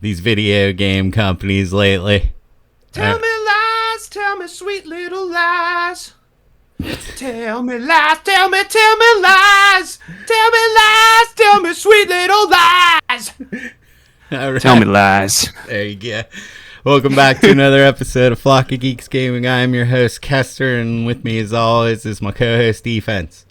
these video game companies lately. Tell me lies, tell me sweet little lies. Tell me lies, tell me lies. Tell me lies, tell me sweet little lies. All right. Tell me lies. There you go. Welcome back to another episode of Flock of Geeks Gaming. I am your host, Kester, and with me as always is my co-host, Defense.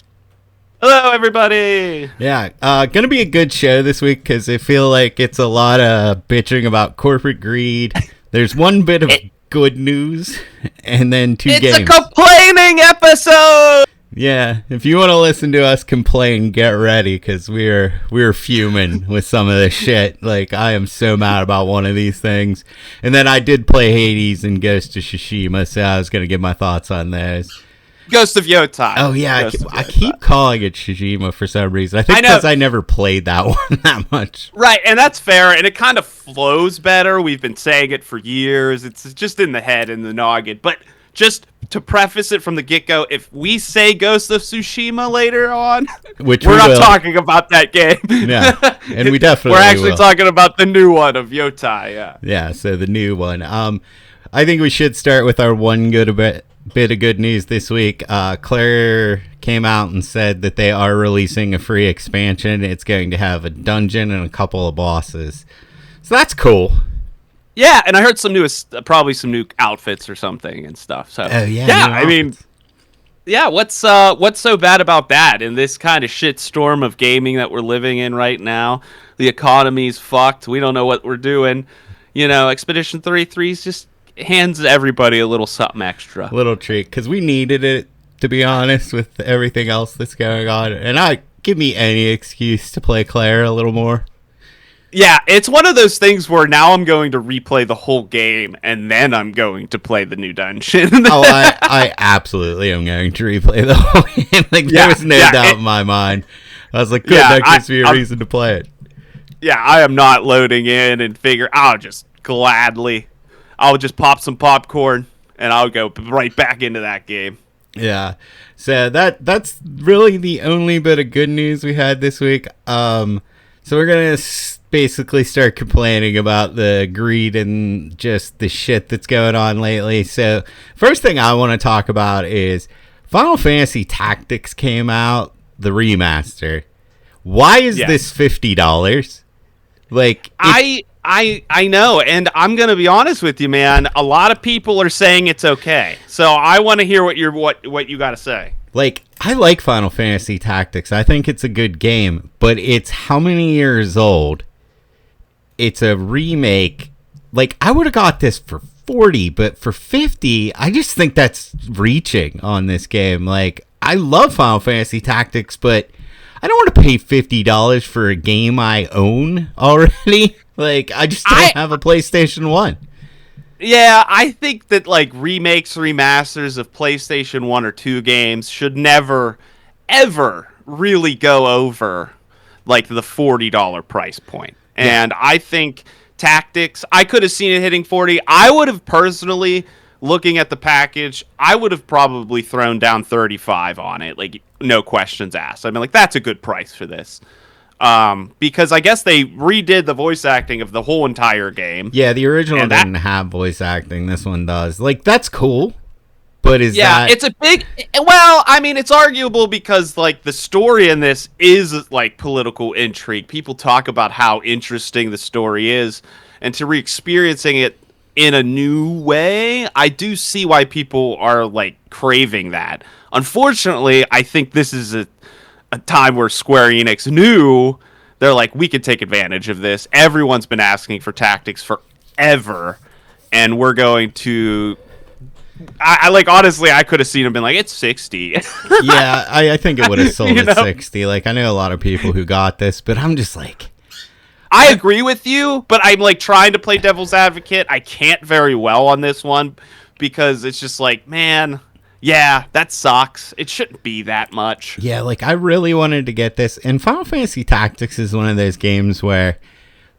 Hello, everybody. Yeah, gonna be a good show this week because I feel like it's a lot of bitching about corporate greed. There's one bit of good news, and then two games. It's a complaining episode! Yeah, if you want to listen to us complain, get ready, because we're fuming with some of this shit. Like, I am so mad about one of these things. And then I did play Hades and Ghost of Tsushima, so I was going to give my thoughts on those. Ghost of Yotei. Oh, yeah, I keep calling it Tsushima for some reason. I think because I never played that one that much. Right, and that's fair, and it kind of flows better. We've been saying it for years. It's just in the head and the noggin. But just to preface it from the get-go, if we say Ghost of Tsushima later on, we're not talking about that game. Yeah, and we definitely We're actually talking about the new one of Yotei, yeah. Yeah, so the new one. I think we should start with our one bit of good news this week. Claire came out and said that they are releasing a free expansion. It's going to have a dungeon and a couple of bosses. So that's cool. Yeah, and I heard probably some new outfits or something and stuff. So I mean, yeah, what's so bad about that in this kind of shitstorm of gaming that we're living in right now? The economy's fucked. We don't know what we're doing. You know, Expedition 33's just hands everybody a little something extra. Little treat, because we needed it, to be honest, with everything else that's going on. And give me any excuse to play Claire a little more. Yeah, it's one of those things where now I'm going to replay the whole game, and then I'm going to play the new dungeon. I absolutely am going to replay the whole game. Like, there was no doubt in my mind. I was like, good, that gives me a reason to play it. Yeah, I am not loading in and I'll just pop some popcorn, and I'll go right back into that game. Yeah, so that's really the only bit of good news we had this week. So we're going to basically start complaining about the greed and just the shit that's going on lately. So first thing I want to talk about is Final Fantasy Tactics came out, the remaster. Why is this $50? Like, I know, and I'm gonna be honest with you, man. A lot of people are saying it's okay, so I want to hear what you got to say. Like, I like Final Fantasy Tactics. I think it's a good game, but it's how many years old? It's a remake. Like, I would have got this for $40, but for $50, I just think that's reaching on this game. Like, I love Final Fantasy Tactics, but I don't want to pay $50 for a game I own already. Like, I just don't have a PlayStation 1. Yeah, I think that, like, remakes, remasters of PlayStation 1 or 2 games should never, ever really go over, like, the $40 price point. Yeah. And I think Tactics, I could have seen it hitting 40. I would have personally, looking at the package, I would have probably thrown down 35 on it. Like, no questions asked. I mean, like, that's a good price for this. Because I guess they redid the voice acting of the whole entire game. Yeah, the original didn't have voice acting. This one does. Like, that's cool. But it's a big... Well, I mean, it's arguable because, like, the story in this is, like, political intrigue. People talk about how interesting the story is. And to re-experiencing it in a new way, I do see why people are, like, craving that. Unfortunately, I think this is a time where Square Enix knew they're like, we could take advantage of this. Everyone's been asking for Tactics forever, and we're going to... I like, honestly, I could have seen them been like, it's 60. Yeah, I think it would have sold at 60. Like, I know a lot of people who got this, but I'm just like... I agree with you, but I'm, like, trying to play devil's advocate. I can't very well on this one, because it's just like, man... Yeah, that sucks. It shouldn't be that much. Yeah, like, I really wanted to get this. And Final Fantasy Tactics is one of those games where,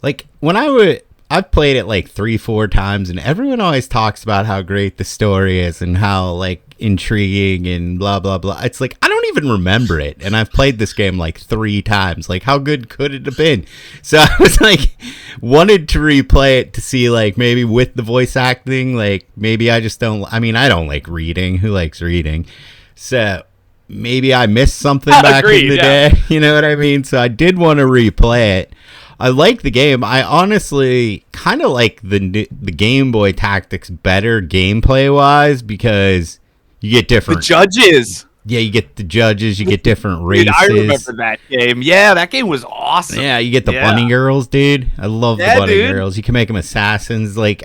like, when I've played it, like, 3-4 times, and everyone always talks about how great the story is and how, like, intriguing and blah blah blah. It's like I don't even remember it, and I've played this game like 3 times. Like, how good could it have been? So I was like, wanted to replay it to see like maybe with the voice acting, like maybe I just don't. I mean, I don't like reading. Who likes reading? So maybe I missed something back in the day. You know what I mean? So I did want to replay it. I like the game. I honestly kind of like the Game Boy Tactics better gameplay wise because you get different judges. Yeah, you get the judges. You get different races. Dude, I remember that game. Yeah, that game was awesome. Yeah, you get the bunny girls, dude. I love the bunny girls. You can make them assassins. Like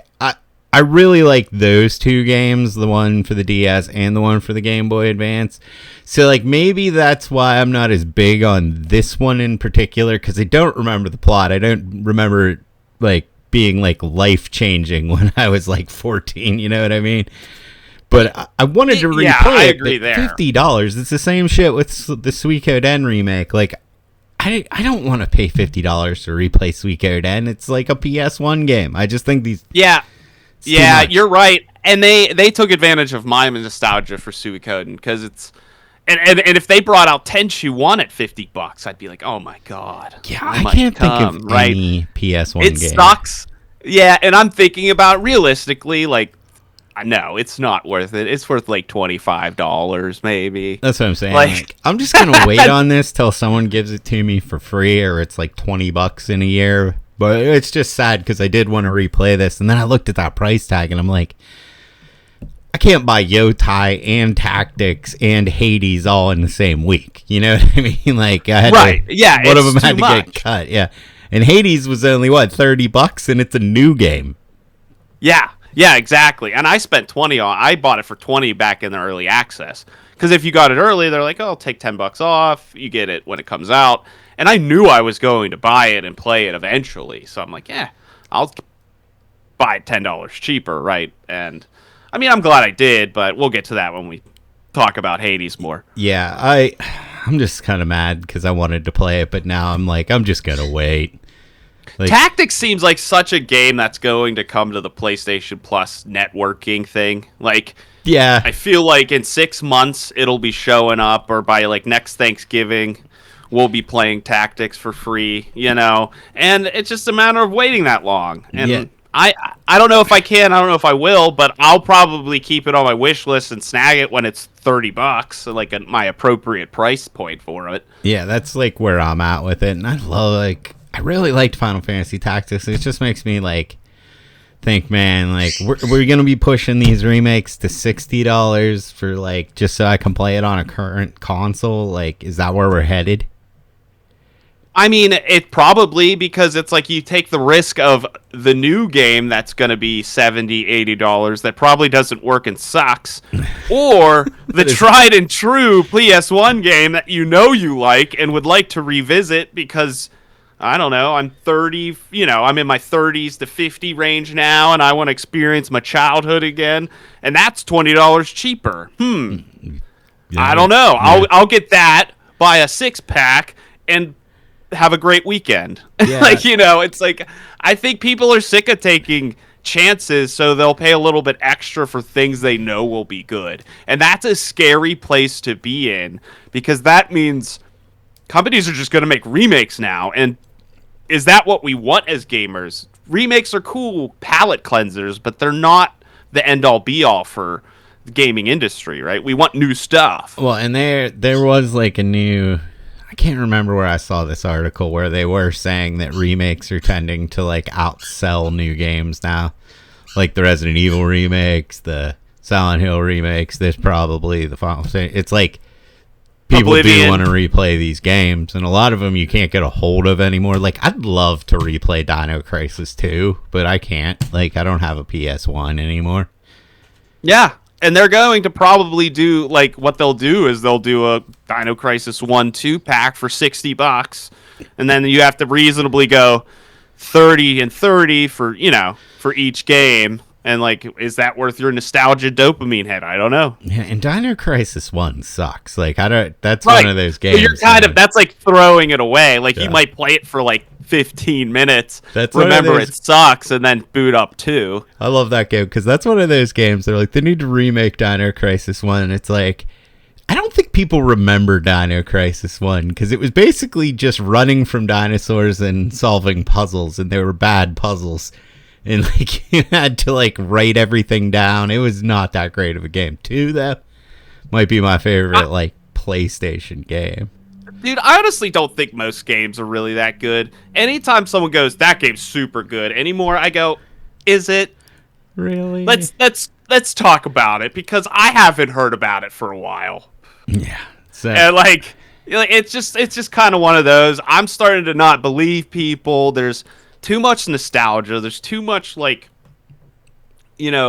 I really like those 2 games, the one for the DS and the one for the Game Boy Advance. So, like, maybe that's why I'm not as big on this one in particular, because I don't remember the plot. I don't remember it, like, being, like, life-changing when I was, like, 14, you know what I mean? But I wanted to replay I it. agree there. $50. It's the same shit with the Suikoden remake. Like, I don't want to pay $50 to replay Suikoden. It's like a PS1 game. I just think these... Yeah, you're right. And they took advantage of my nostalgia for Suikoden because it's and if they brought out Tenchu 1 at $50, I'd be like, "Oh my god." Yeah, I can't think of any PS1 game. It sucks. Yeah, and I'm thinking about realistically, like, no, it's not worth it. It's worth like $25 maybe. That's what I'm saying. Like, I'm just going to wait on this till someone gives it to me for free or it's like $20 in a year. But it's just sad because I did want to replay this, and then I looked at that price tag, and I'm like, I can't buy Yotei and Tactics and Hades all in the same week. You know what I mean? Like, I had one of them had to get cut. Yeah, and Hades was only $30, and it's a new game. Yeah, exactly. And I spent $20 on. I bought it for $20 back in the early access because if you got it early, they're like, "Oh, I'll take $10 off." You get it when it comes out. And I knew I was going to buy it and play it eventually. So I'm like, I'll buy it $10 cheaper, right? And, I mean, I'm glad I did, but we'll get to that when we talk about Hades more. Yeah, I'm just kind of mad because I wanted to play it, but now I'm like, I'm just going to wait. Like, Tactics seems like such a game that's going to come to the PlayStation Plus networking thing. Like, yeah, I feel like in 6 months it'll be showing up, or by, like, next Thanksgiving we'll be playing Tactics for free, you know, and it's just a matter of waiting that long. And I don't know if I can, I don't know if I will, but I'll probably keep it on my wish list and snag it when it's $30, so like my appropriate price point for it. Yeah, that's like where I'm at with it, and I really liked Final Fantasy Tactics. It just makes me like think, man, like we're gonna be pushing these remakes to $60 for like just so I can play it on a current console. Like, is that where we're headed? I mean, it probably, because it's like you take the risk of the new game that's going to be $70, $80 that probably doesn't work and sucks, or the tried and true PS1 game that you know you like and would like to revisit because, I don't know, I'm 30, I'm in my 30s to 50 range now, and I want to experience my childhood again, and that's $20 cheaper. Yeah, I don't know. Yeah. I'll get that, buy a 6-pack, and have a great weekend. Yeah. It's like, I think people are sick of taking chances, so they'll pay a little bit extra for things they know will be good. And that's a scary place to be in, because that means companies are just going to make remakes now. And is that what we want as gamers? Remakes are cool palate cleansers, but they're not the end-all be-all for the gaming industry, right? We want new stuff. Well, and there was like a new... I can't remember where I saw this article where they were saying that remakes are tending to like outsell new games now. Like the Resident Evil remakes, the Silent Hill remakes, there's probably the Final Fantasy. It's like people do want to replay these games, and a lot of them you can't get a hold of anymore. Like, I'd love to replay Dino Crisis 2, but I can't. Like, I don't have a PS1 anymore. Yeah. And they're going to probably do, like, what they'll do is they'll do a Dino Crisis 1-2 pack for $60, and then you have to reasonably go 30 and 30 for, for each game, And like, is that worth your nostalgia dopamine hit? I don't know. Yeah, and Dino Crisis 1 sucks. Like, I don't. That's Right. one of those games. You're kind of, that's like throwing it away. Like, Yeah. you might play it for like 15 minutes, That's one of remember those- it sucks, and then boot up 2. I love that game because that's one of those games. They're like, they need to remake Dino Crisis 1. And it's like, I don't think people remember Dino Crisis 1 because it was basically just running from dinosaurs and solving puzzles, and they were bad puzzles. And like, you had to like write everything down. It was not that great of a game. 2, though, might be my favorite like PlayStation game. Dude, I honestly don't think most games are really that good. Anytime someone goes, that game's super good anymore, I go, is it? Really? Let's talk about it, because I haven't heard about it for a while. Yeah. So, And like, it's just kind of one of those. I'm starting to not believe people. There's too much nostalgia. There's too much like,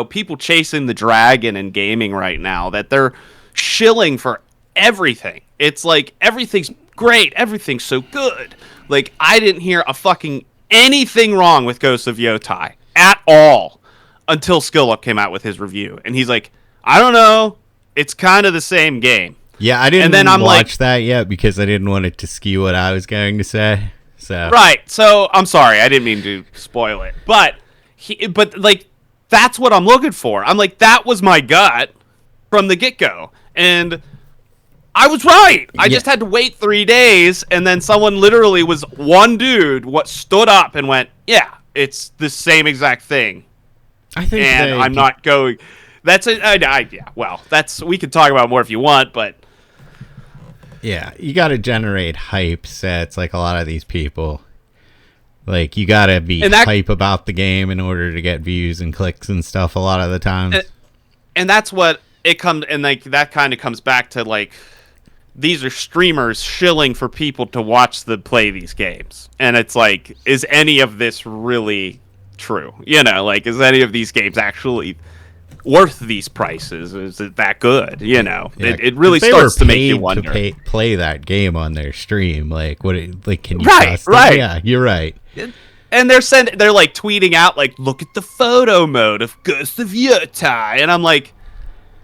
people chasing the dragon in gaming right now, that they're shilling for everything. It's like everything's great, everything's so good. Like, I didn't hear a fucking anything wrong with Ghost of Yotei at all until SkillUp came out with his review, and he's like, I don't know, it's kind of the same game. yeah, I didn't And then I'm watch that yet because I didn't want it to skew what I was going to say. So Right. So I'm sorry, I didn't mean to spoil it, but like, that's what I'm looking for. I'm like, that was my gut from the get-go, and I was right. I just had to wait 3 days, and then someone literally was one dude stood up and went, yeah, it's the same exact thing. I think, And I'm not going. That's it. Yeah. Well, we can talk about it more if you want, but yeah, you got to generate hype sets like a lot of these people. Like, you got to be hype about the game in order to get views and clicks and stuff a lot of the times. And that's what it comes, and like that kind of comes back to like, these are streamers shilling for people to watch them play these games. And it's like, is any of this really true? Like, is any of these games actually worth these prices? Is it that good? Yeah, it really starts to make you wonder. To play that game on their stream, like, can you Right, trust right. them? Yeah, you're right. And they're like tweeting out like, look at the photo mode of Ghost of Yotei, and I'm like,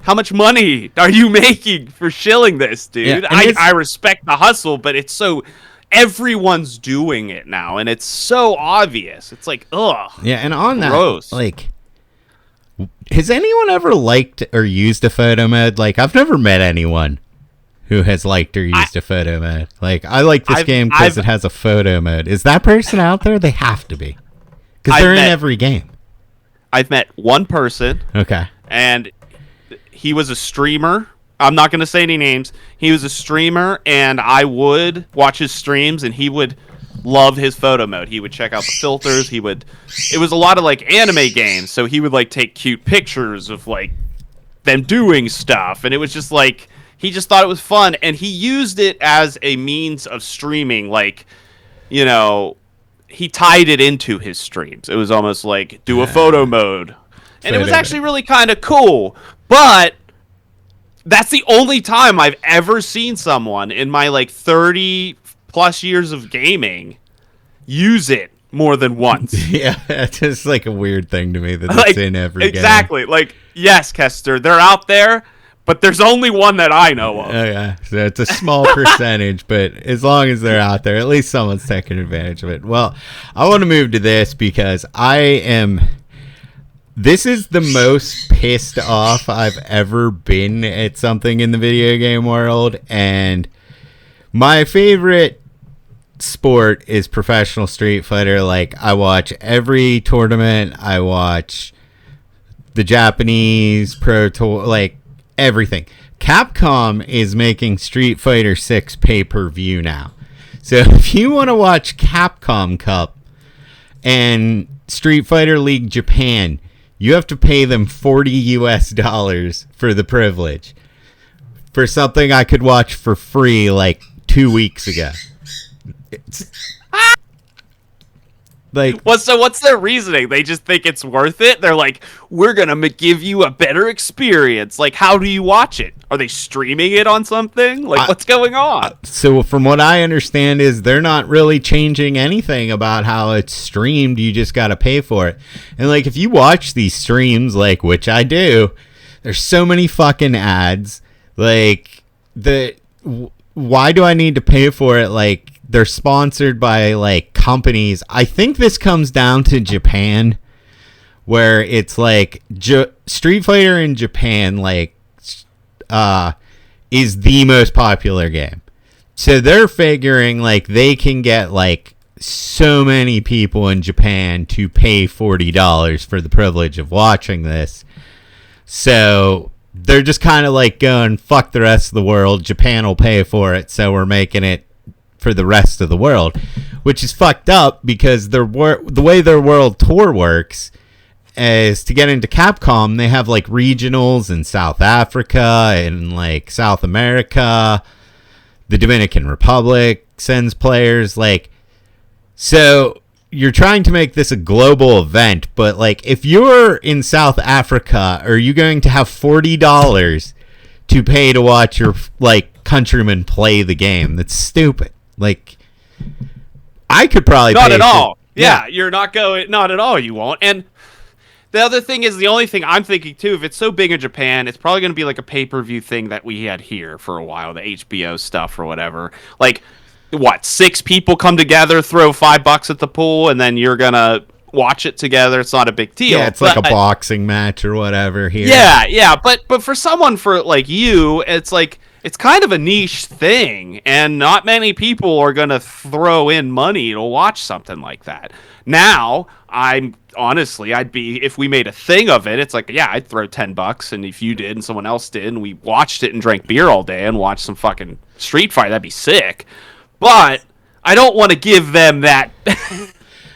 how much money are you making for shilling this, dude? Yeah, I respect the hustle, but it's so, everyone's doing it now, and it's so obvious. It's like, ugh. Yeah, and on gross. that, like, has anyone ever liked or used a photo mode? Like, I've never met anyone who has liked or used a photo mode. Like, I like this game because it has a photo mode. Is that person out there? They have to be, because they're in every game. I've met one person. Okay. And he was a streamer. I'm not going to say any names. He was a streamer, and I would watch his streams, and he would love his photo mode. He would check out the filters. It was a lot of like anime games, so he would like take cute pictures of like them doing stuff, and it was just like, he just thought it was fun, and he used it as a means of streaming. Like, he tied it into his streams. It was almost like, do a photo mode. And it was actually really kind of cool. But that's the only time I've ever seen someone in my like 30 plus years of gaming use it more than once. Yeah, it's just like a weird thing to me that Like, it's in every game. exactly. Like, yes, Kester, they're out there, but there's only one that I know of. Oh, yeah. So it's a small percentage, but as long as they're out there, at least someone's taking advantage of it. Well, I want to move to this because this is the most pissed off I've ever been at something in the video game world, and my favorite sport is professional Street Fighter. Like, I watch every tournament, I watch the Japanese Pro Tour, like, everything. Capcom is making Street Fighter 6 pay-per-view now. So if you want to watch Capcom Cup and Street Fighter League Japan, you have to pay them $40 for the privilege for something I could watch for free like 2 weeks ago. Like, What's their reasoning? They just think it's worth it. They're like, we're gonna give you a better experience. Like, how do you watch it? Are they streaming it on something? Like, what's going on? So from what I understand is they're not really changing anything about how it's streamed. You just got to pay for it. And like, if you watch these streams, like, which I do, there's so many fucking ads. Like, why do I need to pay for it? Like, they're sponsored by like companies. I think this comes down to Japan, where it's like Street Fighter in Japan, like, is the most popular game. So they're figuring like they can get like so many people in Japan to pay $40 for the privilege of watching this. So they're just kind of like going, fuck the rest of the world. Japan will pay for it, so we're making it for the rest of the world, which is fucked up because the way their world tour works is to get into Capcom, they have like regionals in South Africa and like South America. The Dominican Republic sends players, like, so you're trying to make this a global event, but like if you're in South Africa, are you going to have $40 to pay to watch your like countrymen play the game? That's stupid. Like, I could probably not at all. Yeah, you're not going. Not at all. You won't. And the other thing is, the only thing I'm thinking too, if it's so big in Japan, it's probably going to be like a pay-per-view thing that we had here for a while, the HBO stuff or whatever. Like, what? 6 people come together, throw $5 at the pool, and then you're gonna watch it together. It's not a big deal. Yeah, it's like a boxing match or whatever here. Yeah. But for someone for like you, it's like, it's kind of a niche thing, and not many people are going to throw in money to watch something like that. Now, I'd be, if we made a thing of it, it's like, yeah, I'd throw $10, and if you did and someone else did, and we watched it and drank beer all day and watched some fucking Street Fighter, that'd be sick. But I don't want to give them that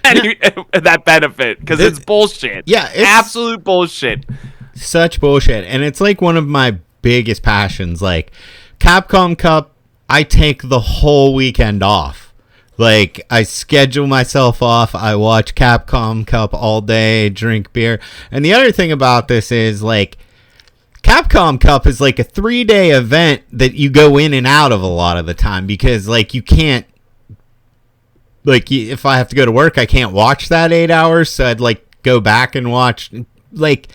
that benefit, because it's bullshit. Yeah, it's absolute bullshit. Such bullshit. And it's like one of my biggest passions. Like, Capcom Cup, I take the whole weekend off. Like, I schedule myself off. I watch Capcom Cup all day, drink beer. And the other thing about this is, like, Capcom Cup is like a 3-day event that you go in and out of a lot of the time, because like you can't, like, if I have to go to work, I can't watch that 8 hours, so I'd like go back and watch, like,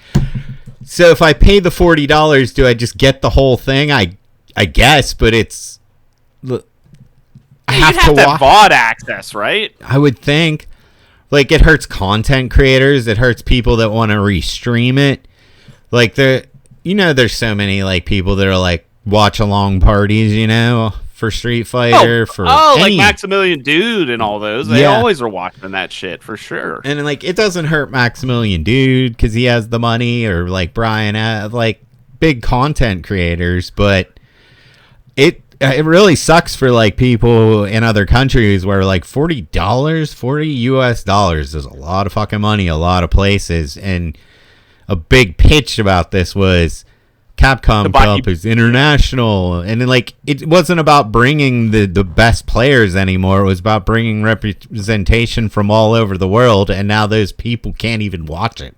so if I pay the $40, do I just get the whole thing? I guess, but it's, I have to have VOD access, right? I would think. Like, it hurts content creators, it hurts people that want to restream it. Like, there's so many like people that are like watch along parties, for Street Fighter, like Maximilian Dude and all those. They always are watching that shit for sure. And like, it doesn't hurt Maximilian Dude because he has the money, or like Brian, like big content creators, but it really sucks for like people in other countries where like $40 US is a lot of fucking money, a lot of places. And a big pitch about this was Capcom Cup is international, and then, like, it wasn't about bringing the best players anymore. It was about bringing representation from all over the world, and now those people can't even watch it.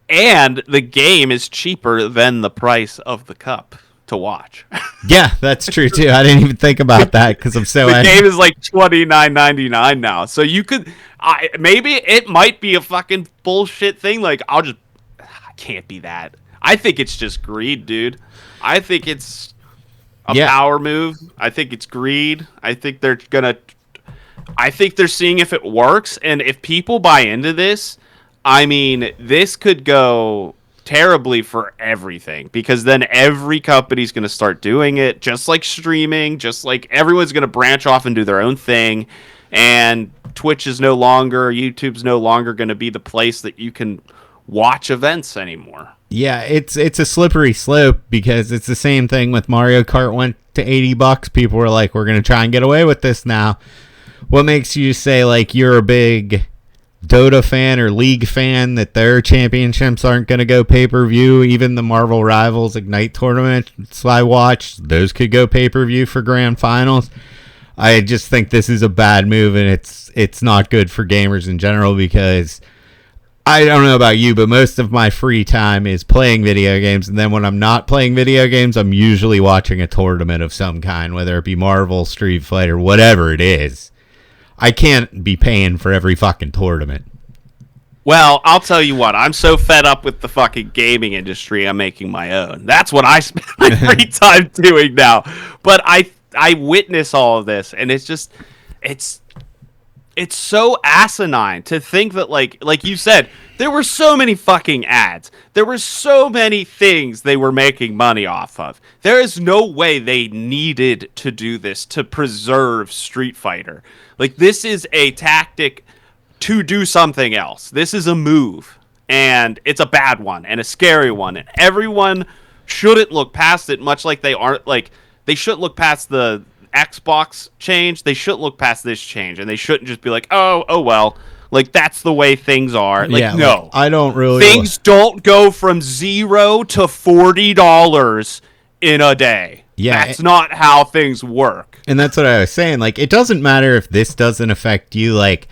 And the game is cheaper than the price of the cup to watch. Yeah, that's true too. I didn't even think about that because I'm so. The game is like $29.99 now, so you could. Maybe it might be a fucking bullshit thing. Like, I can't be that. I think it's just greed, dude. I think it's a power move. I think it's greed. I think they're seeing if it works, and if people buy into this, I mean, this could go terribly for everything, because then every company's going to start doing it, just like streaming, just like everyone's going to branch off and do their own thing, and Twitch is no longer, YouTube's no longer going to be the place that you can watch events anymore. Yeah, it's a slippery slope, because it's the same thing with Mario Kart went to $80. People were like, we're going to try and get away with this now. What makes you say, like, you're a big Dota fan or League fan that their championships aren't going to go pay-per-view? Even the Marvel Rivals Ignite tournaments I watched, those could go pay-per-view for grand finals. I just think this is a bad move, and it's not good for gamers in general, because I don't know about you, but most of my free time is playing video games, and then when I'm not playing video games, I'm usually watching a tournament of some kind, whether it be Marvel, Street Fighter, whatever it is. I can't be paying for every fucking tournament. Well, I'll tell you what, I'm so fed up with the fucking gaming industry, I'm making my own. That's what I spend my free time doing now. But I witness all of this, and it's just, it's so asinine to think that, like you said, there were so many fucking ads. There were so many things they were making money off of. There is no way they needed to do this to preserve Street Fighter. Like, this is a tactic to do something else. This is a move, and it's a bad one and a scary one. And everyone shouldn't look past it, much like they aren't, like, they shouldn't look past the Xbox change. They shouldn't look past this change, and they shouldn't just be like, oh well, like, that's the way things are. Like, yeah, no, like, I don't really. Things don't go from $0 to $40 in a day. Yeah, that's not how things work. And that's what I was saying. Like, it doesn't matter if this doesn't affect you. Like,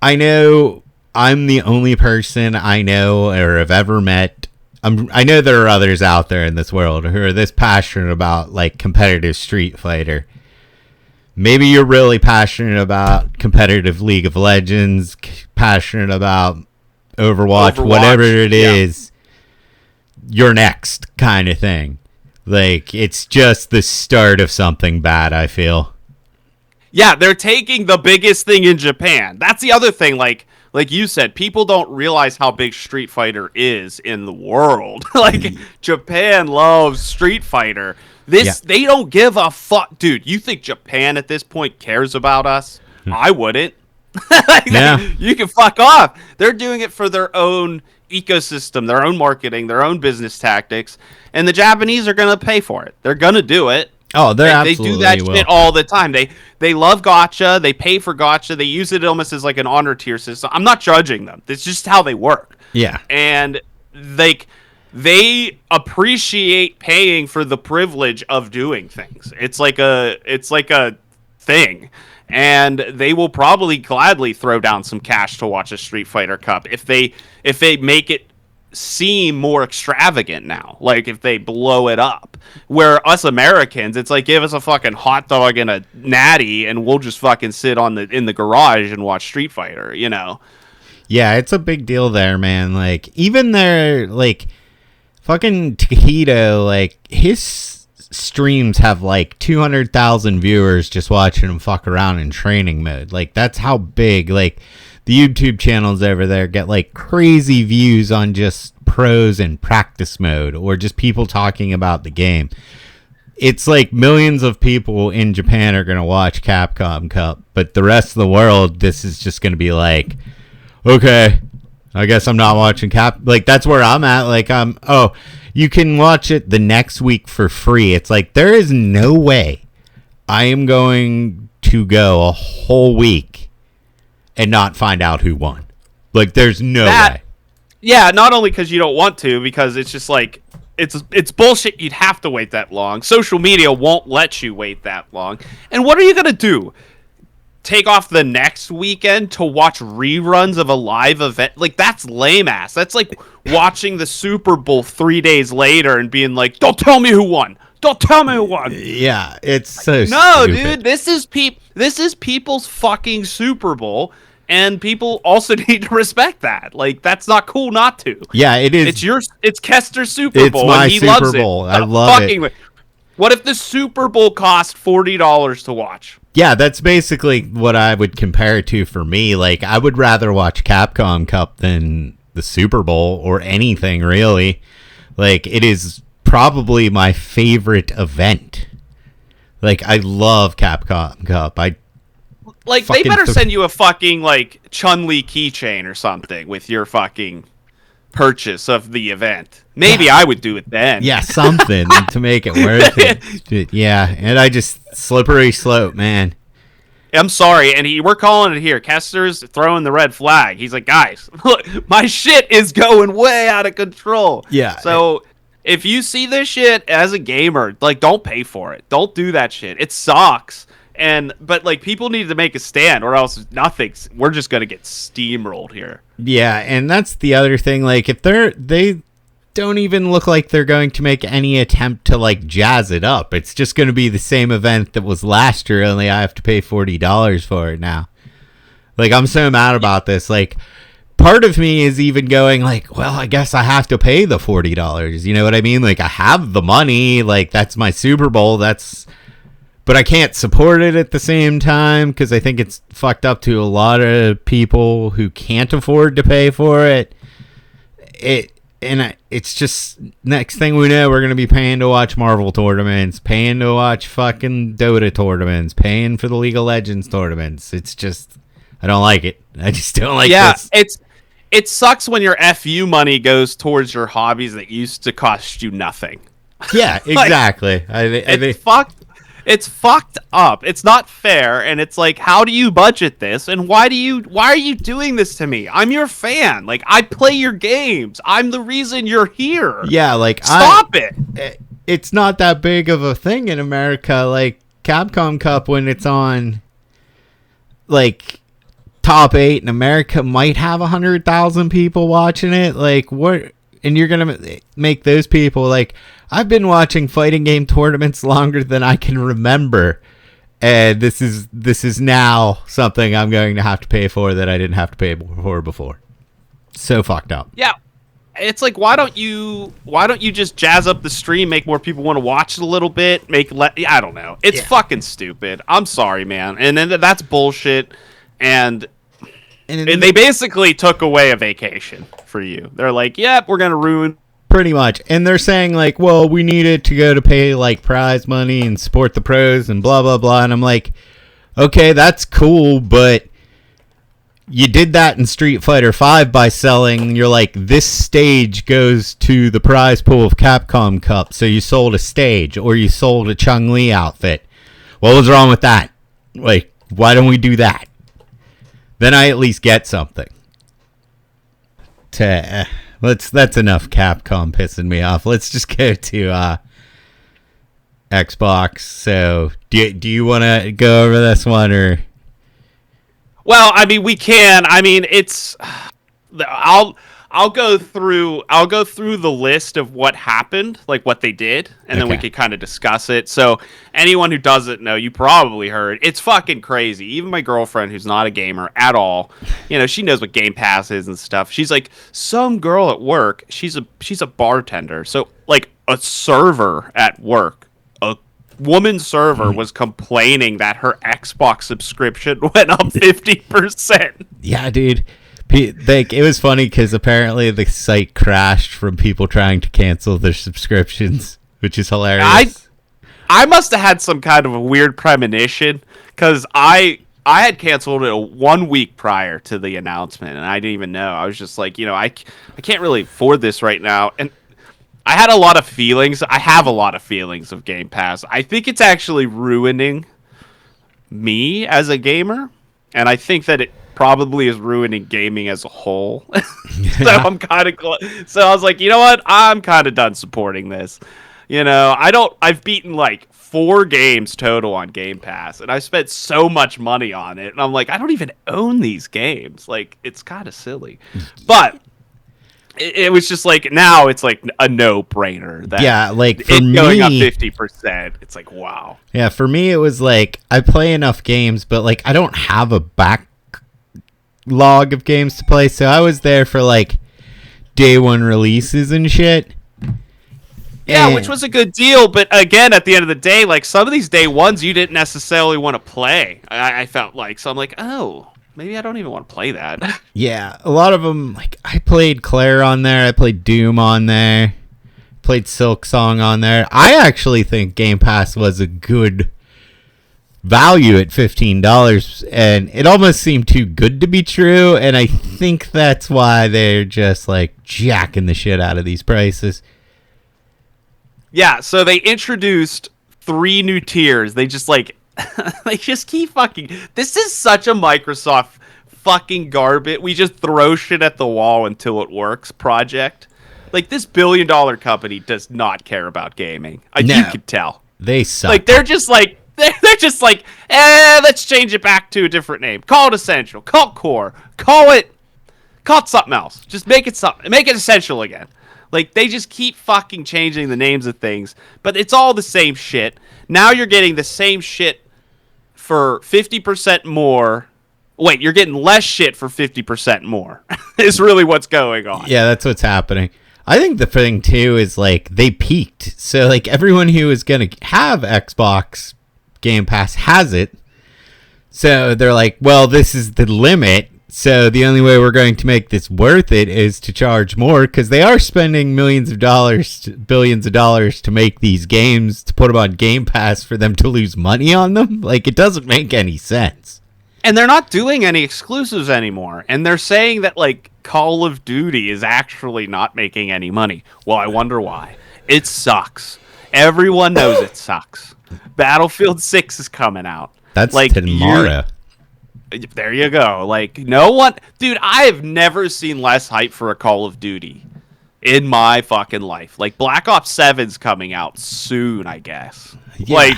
I know I'm the only person I know or have ever met. I know there are others out there in this world who are this passionate about, like, competitive Street Fighter. Maybe you're really passionate about competitive League of Legends, passionate about Overwatch. Whatever it is, you're next kind of thing. Like, it's just the start of something bad, I feel. Yeah, they're taking the biggest thing in Japan. That's the other thing, like you said, people don't realize how big Street Fighter is in the world. Like, Japan loves Street Fighter. They don't give a fuck. Dude, you think Japan at this point cares about us? I wouldn't. You can fuck off. They're doing it for their own ecosystem, their own marketing, their own business tactics, and the Japanese are going to pay for it. They're going to do it. Oh, they do that shit all the time. They love gacha. They pay for gacha. They use it almost as like an honor tier system. I'm not judging them. It's just how they work. Yeah. And they appreciate paying for the privilege of doing things. It's like a thing. And they will probably gladly throw down some cash to watch a Street Fighter Cup if they make it seem more extravagant now, like if they blow it up. Where us Americans, it's like, give us a fucking hot dog and a natty and we'll just fucking sit in the garage and watch Street Fighter, you know. Yeah, it's a big deal there, man. Like, even their, like, fucking Takedo, like, his streams have like 200,000 viewers just watching him fuck around in training mode. Like, that's how big, like, the YouTube channels over there get like crazy views on just pros and practice mode, or just people talking about the game. It's like millions of people in Japan are going to watch Capcom Cup, but the rest of the world, this is just going to be like, okay, I guess I'm not watching like, that's where I'm at. Like, you can watch it the next week for free. It's like, there is no way I am going to go a whole week and not find out who won. Like, there's no way. Yeah, not only because you don't want to, because it's just like, it's bullshit you'd have to wait that long. Social media won't let you wait that long. And what are you going to do? Take off the next weekend to watch reruns of a live event? Like, that's lame ass. That's like watching the Super Bowl 3 days later and being like, don't tell me who won. Don't tell me who won. Yeah, it's so no, stupid. Dude, this is people's fucking Super Bowl, and people also need to respect that. Like, that's not cool not to. Yeah, it is. It's Kester's Super Bowl. It's my and he Super loves Bowl. It. I love it. What if the Super Bowl cost $40 to watch? Yeah, that's basically what I would compare it to for me. Like, I would rather watch Capcom Cup than the Super Bowl or anything, really. Like, it is probably my favorite event. Like, I love Capcom Cup. They better send you a fucking, like, Chun-Li keychain or something with your fucking purchase of the event. Maybe I would do it then. Yeah, something to make it worth it. Yeah, and I just slippery slope, man. I'm sorry, and we're calling it here. Kester's throwing the red flag. He's like, guys, look, my shit is going way out of control. Yeah. So if you see this shit as a gamer, like, don't pay for it. Don't do that shit. It sucks. But like people need to make a stand, or else we're just gonna get steamrolled here. Yeah, and that's the other thing. Like, if they don't even look like they're going to make any attempt to like jazz it up. It's just going to be the same event that was last year, only I have to pay $40 for it now. Like, I'm so mad about this. Like, part of me is even going like, well, I guess I have to pay the $40. You know what I mean? Like, I have the money. Like, that's my Super Bowl. But I can't support it at the same time because I think it's fucked up to a lot of people who can't afford to pay for it. It's just, next thing we know, we're going to be paying to watch Marvel tournaments, paying to watch fucking Dota tournaments, paying for the League of Legends tournaments. It's just, I don't like it. I just don't like this. Yeah, it sucks when your FU money goes towards your hobbies that used to cost you nothing. Yeah, exactly. It's fucked up. It's not fair, and it's like, how do you budget this, and why are you doing this to me? I'm your fan. Like, I play your games. I'm the reason you're here. Yeah, like, stop it. It's not that big of a thing in America. Like, Capcom Cup, when it's on, like, top 8 in America, might have 100,000 people watching it. Like, what? And you're gonna make those people like, I've been watching fighting game tournaments longer than I can remember, and this is now something I'm going to have to pay for that I didn't have to pay for before. So fucked up. Yeah, it's like, why don't you just jazz up the stream, make more people want to watch it a little bit, I don't know. It's fucking stupid. I'm sorry, man. And then that's bullshit. And they basically took away a vacation for you. They're like, yep, we're gonna ruin. Pretty much. And they're saying like, well, we needed to go to pay like prize money and support the pros and blah, blah, blah. And I'm like, okay, that's cool. But you did that in Street Fighter V by selling, you're like, this stage goes to the prize pool of Capcom Cup. So you sold a stage, or you sold a Chun-Li outfit. What was wrong with that? Like, why don't we do that? Then I at least get something. That's enough Capcom pissing me off. Let's just go to Xbox. So, do you want to go over this one, or? Well, I mean, we can. I mean, it's. I'll go through the list of what happened, like what they did, and then we could kind of discuss it. So anyone who doesn't know, you probably heard, it's fucking crazy. Even my girlfriend, who's not a gamer at all, she knows what Game Pass is and stuff. She's like, some girl at work, she's a bartender. So like a server at work, a woman server was complaining that her Xbox subscription went up 50%. Yeah, dude. Like, it was funny because apparently the site crashed from people trying to cancel their subscriptions, which is hilarious. I must have had some kind of a weird premonition because I had canceled it 1 week prior to the announcement, and I didn't even know. I was just like, I can't really afford this right now. And I had a lot of feelings. I have a lot of feelings of Game Pass. I think it's actually ruining me as a gamer, and I think that it probably is ruining gaming as a whole. So I'm kind of so I was like, you know what? I'm kind of done supporting this. I've beaten like 4 games total on Game Pass, and I spent so much money on it, and I'm like, I don't even own these games. Like, it's kind of silly. But it was just like, now it's like a no-brainer. Like, for me, going up 50%. It's like, wow. Yeah, for me, it was like, I play enough games, but like, I don't have a backlog of games to play, so I was there for like day 1 releases and shit. Yeah, which was a good deal, but again, at the end of the day, like, some of these day ones you didn't necessarily want to play. I felt like, so I'm like, oh, maybe I don't even want to play that. Yeah, a lot of them, like, I played Claire on there, I played Doom on there, played Silk Song on there. I actually think Game Pass was a good value at $15, and it almost seemed too good to be true, and I think that's why they're just like jacking the shit out of these prices. Yeah, so they introduced 3 new tiers. They just like they just keep fucking, this is such a Microsoft fucking garbage, we just throw shit at the wall until it works project. Like, this billion-dollar company does not care about gaming. You can tell. They suck. Like, they're just like, They're just like, let's change it back to a different name. Call it Essential. Call it Core. Call it something else. Just make it something. Make it Essential again. Like, they just keep fucking changing the names of things, but it's all the same shit. Now you're getting the same shit for 50% more. Wait, you're getting less shit for 50% more. Is really what's going on. Yeah, that's what's happening. I think the thing too is like they peaked. So like everyone who is going to have Xbox Game Pass has it. So they're like, well, this is the limit. So the only way we're going to make this worth it is to charge more, because they are spending millions of dollars, billions of dollars to make these games, to put them on Game Pass for them to lose money on them. Like, it doesn't make any sense. And they're not doing any exclusives anymore. And they're saying that, like, Call of Duty is actually not making any money. Well, I wonder why. It sucks. Everyone knows it sucks. Battlefield 6 is coming out. That's like tomorrow. There you go. Like, no one... Dude, I have never seen less hype for a Call of Duty in my fucking life. Like, Black Ops 7's coming out soon, I guess. Yeah. Like,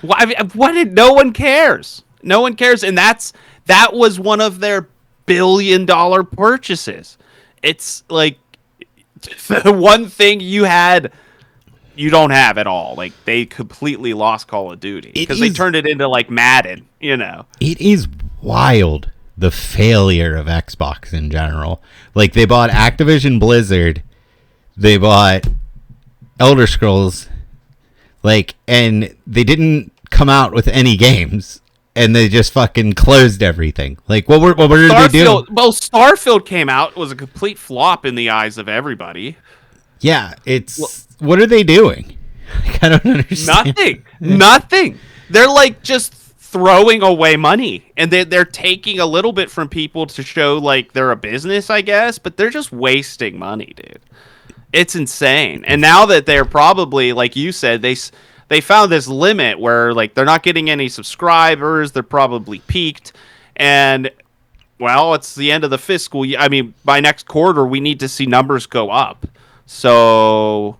why did... No one cares. No one cares. And that was one of their billion-dollar purchases. It's, like, the one thing you don't have at all. Like, they completely lost Call of Duty because they turned it into like Madden, you know. It is wild, the failure of Xbox in general. Like, they bought Activision Blizzard, they bought Elder Scrolls, like, and they didn't come out with any games, and they just fucking closed everything. Like, what were they doing? Well, Starfield came out, it was a complete flop in the eyes of everybody. Yeah, what are they doing? Like, I don't understand. Nothing. They're like just throwing away money, and they're taking a little bit from people to show like they're a business, I guess, but they're just wasting money, dude. It's insane. And now that they're probably, like you said, they found this limit where like they're not getting any subscribers, they're probably peaked, and well, it's the end of the fiscal year. I mean, by next quarter we need to see numbers go up. So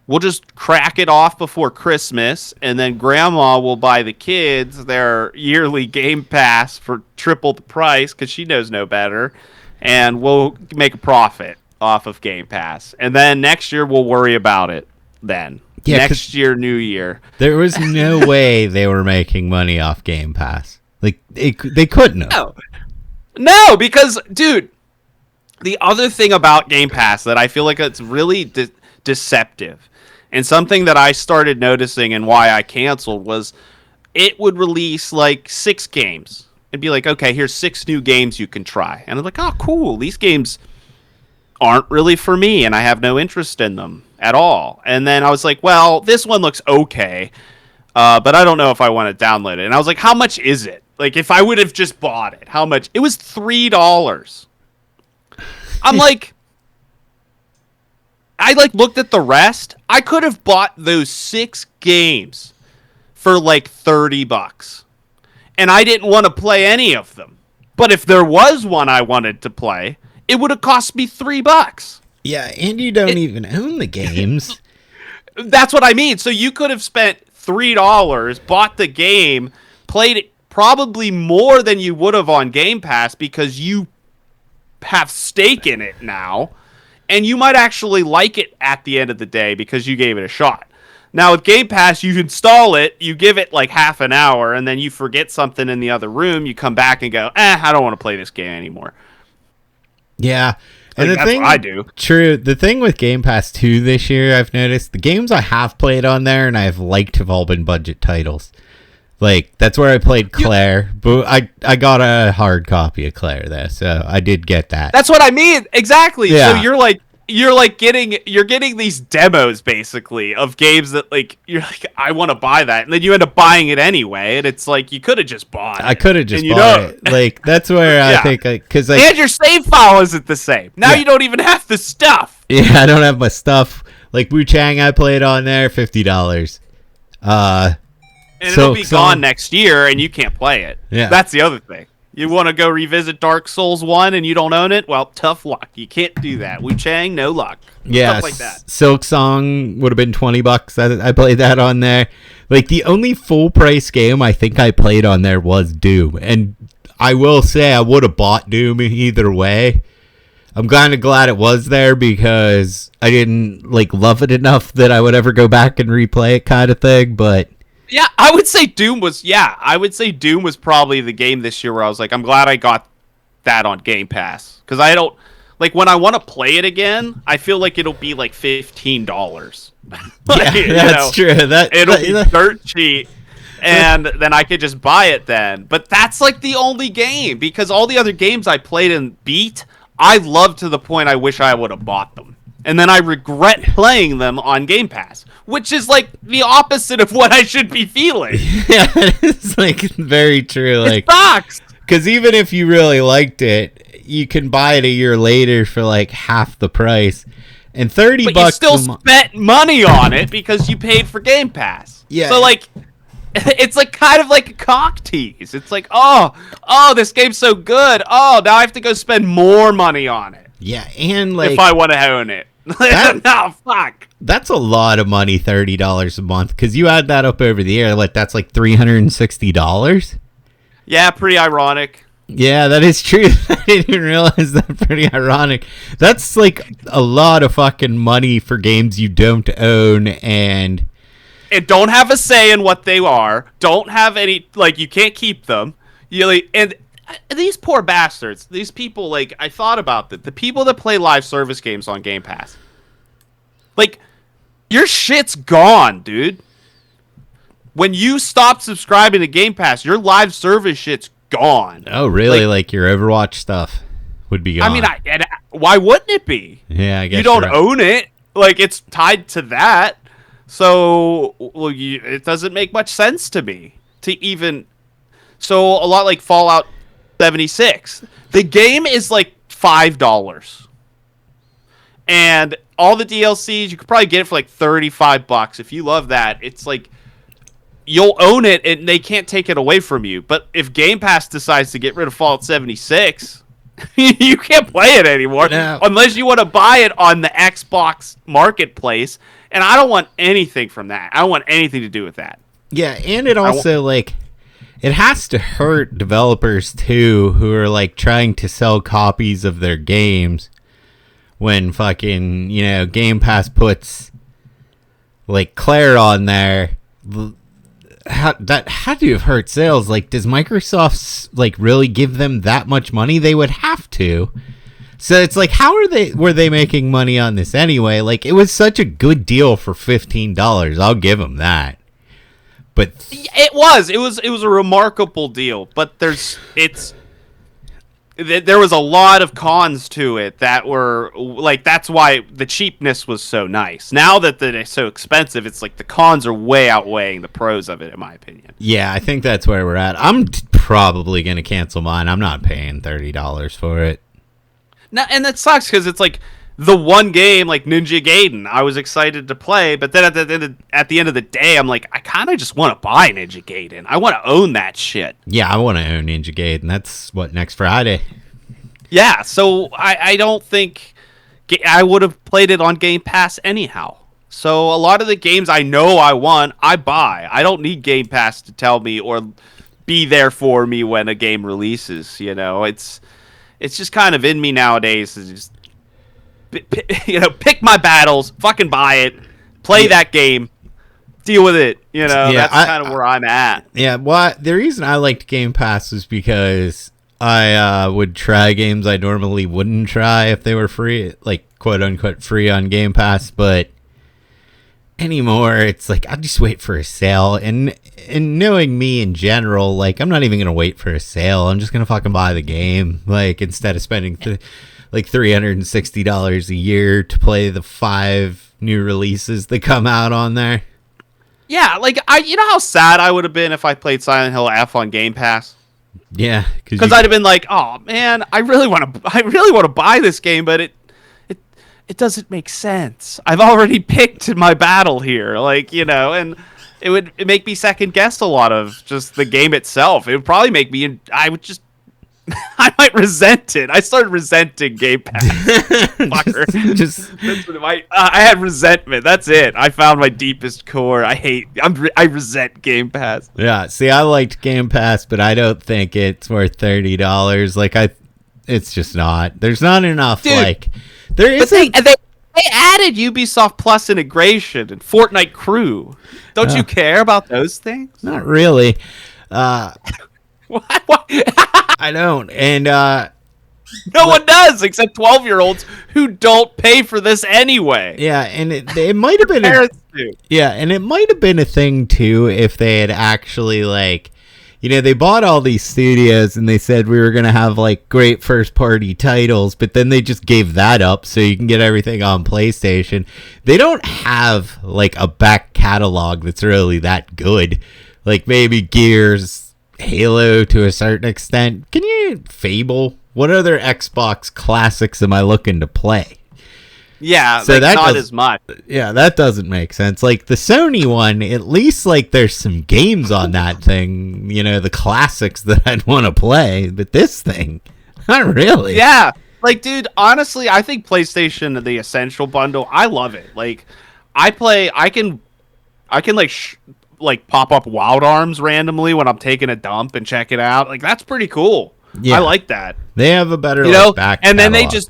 we'll just crack it off before Christmas, and then Grandma will buy the kids their yearly Game Pass for triple the price because she knows no better, and we'll make a profit off of Game Pass. And then next year we'll worry about it then. Yeah, next year, New Year. There was no way they were making money off Game Pass. Like, they couldn't have. No, because, dude, the other thing about Game Pass that I feel like it's really deceptive, and something that I started noticing and why I canceled, was it would release like 6 games. It'd be like, okay, here's 6 new games you can try. And I'm like, oh, cool. These games aren't really for me, and I have no interest in them at all. And then I was like, well, this one looks okay, but I don't know if I want to download it. And I was like, how much is it? Like, if I would have just bought it, how much? It was $3. I'm like, I like looked at the rest. I could have bought those 6 games for like $30, and I didn't want to play any of them. But if there was one I wanted to play, it would have cost me $3. Yeah, and you don't even own the games. That's what I mean. So you could have spent $3, bought the game, played it probably more than you would have on Game Pass because you have stake in it now, and you might actually like it at the end of the day because you gave it a shot. Now with Game Pass, you install it, you give it like half an hour, and then you forget something in the other room, you come back and go, I don't want to play this game anymore. Yeah. And that's what I do. True. The thing with Game Pass 2 this year, I've noticed, the games I have played on there and I've liked have all been budget titles. Like, that's where I played Claire, but I got a hard copy of Claire there, so I did get that. That's what I mean, exactly. Yeah. So you're getting these demos basically of games that like you're like, I want to buy that, and then you end up buying it anyway, and it's like you could have just bought it. I could have just bought it. Like, that's where I think, because like, and your save file isn't the same. Now you don't even have the stuff. Yeah, I don't have my stuff. Like Wu Chang, I played on there, $50. And it'll be gone next year, and you can't play it. Yeah. That's the other thing. You want to go revisit Dark Souls 1 and you don't own it? Well, tough luck. You can't do that. Wu Chang, no luck. Yeah, Stuff like that. Silk Song would have been $20. I played that on there. Like, the only full price game I think I played on there was Doom. And I will say I would have bought Doom either way. I'm kind of glad it was there because I didn't like love it enough that I would ever go back and replay it kind of thing, but Yeah, I would say Doom was probably the game this year where I was like, I'm glad I got that on Game Pass. Because I don't, like, when I want to play it again, I feel like it'll be like $15. yeah, that's true. It'll be dirt cheap. And then I could just buy it then. But that's like the only game. Because all the other games I played and beat, I loved to the point I wish I would have bought them. And then I regret playing them on Game Pass, which is like the opposite of what I should be feeling. Yeah, it's like very true. Like, it sucks. Because even if you really liked it, you can buy it a year later for like half the price. And $30 but you still spent money on it because you paid for Game Pass. Yeah. So like, it's like kind of like a cock tease. It's like, oh, this game's so good. Oh, now I have to go spend more money on it. Yeah, and like if I want to own it. No, fuck. That's a lot of money, $30 a month. Because you add that up over the year, like that's like $360. Yeah, pretty ironic. Yeah, that is true. I didn't realize that. Pretty ironic. That's like a lot of fucking money for games you don't own and don't have a say in what they are. Don't have any, like, you can't keep them. And these poor bastards, these people, like, I thought about that. The people that play live service games on Game Pass. Like, your shit's gone, dude. When you stop subscribing to Game Pass, your live service shit's gone. Oh, really? Like your Overwatch stuff would be gone. I mean, why wouldn't it be? Yeah, I guess you don't own it. Like, it's tied to that. So, it doesn't make much sense to me to even. So, a lot like Fallout 76. The game is like $5. And all the DLCs, you could probably get it for like $35. If you love that, it's like you'll own it and they can't take it away from you. But if Game Pass decides to get rid of Fallout 76, you can't play it anymore unless you want to buy it on the Xbox Marketplace. And I don't want anything from that. I don't want anything to do with that. Yeah, and it also, like, it has to hurt developers, too, who are, like, trying to sell copies of their games when fucking, Game Pass puts, like, Claire on there. That had to have hurt sales. Like, does Microsoft, like, really give them that much money? They would have to. So it's like, were they making money on this anyway? Like, it was such a good deal for $15. I'll give them that. But it was a remarkable deal. But there was a lot of cons to it that were like, that's why the cheapness was so nice. Now that they're so expensive, it's like the cons are way outweighing the pros of it, in my opinion. Yeah, I think that's where we're at. I'm probably gonna cancel mine. I'm not paying $30 for it. Now, and that sucks because it's like the one game, like Ninja Gaiden, I was excited to play, but then at the end of the day, I'm like, I kind of just want to buy Ninja Gaiden. I want to own that shit. Yeah, I want to own Ninja Gaiden. That's next Friday. Yeah, so I don't think I would have played it on Game Pass anyhow. So a lot of the games I know I want, I buy. I don't need Game Pass to tell me or be there for me when a game releases. It's just kind of in me nowadays to just, pick my battles, fucking buy it, play that game, deal with it. That's kind of where I'm at. Yeah, well, the reason I liked Game Pass is because I would try games I normally wouldn't try if they were free, like quote unquote free on Game Pass. But anymore, it's like I'll just wait for a sale. And knowing me in general, like I'm not even gonna wait for a sale. I'm just gonna fucking buy the game. Like instead of spending like $360 a year to play the 5 new releases that come out on there. Yeah, like you know how sad I would have been if I played Silent Hill F on Game Pass. Yeah, because I'd have been like, oh man, I really want to buy this game, but it doesn't make sense. I've already picked my battle here, and it would make me second guess a lot of just the game itself. It would probably make me. I would just I might resent it. I started resenting Game Pass. Fucker. just That's what I had resentment. That's it. I found my deepest core. I resent Game Pass. yeah. See, I liked Game Pass, but I don't think it's worth $30. Like it's just not. There's not enough. Dude, like there is. But they added Ubisoft Plus integration and Fortnite Crew. Don't you care about those things? Not really. What? I don't. And No one does except 12-year-olds who don't pay for this anyway. yeah, and it might have been Parents do. yeah, and it might have been a thing too if they had actually like, you know, they bought all these studios and they said we were gonna have like great first party titles, but then they just gave that up so you can get everything on PlayStation. They don't have like a back catalog that's really that good. Like maybe Gears, Halo to a certain extent. Can you Fable? What other Xbox classics am I looking to play? Yeah, So like that not does- as much. Yeah, that doesn't make sense. Like the Sony one, at least like there's some games on that thing, you know, the classics that I'd want to play, but this thing, not really. Yeah. Like, dude, honestly, I think PlayStation, the Essential Bundle, I love it. Like, I can like pop up Wild Arms randomly when I'm taking a dump and check it out. Like, that's pretty cool. Yeah. I like that. They have a better You know, like, back and then catalog.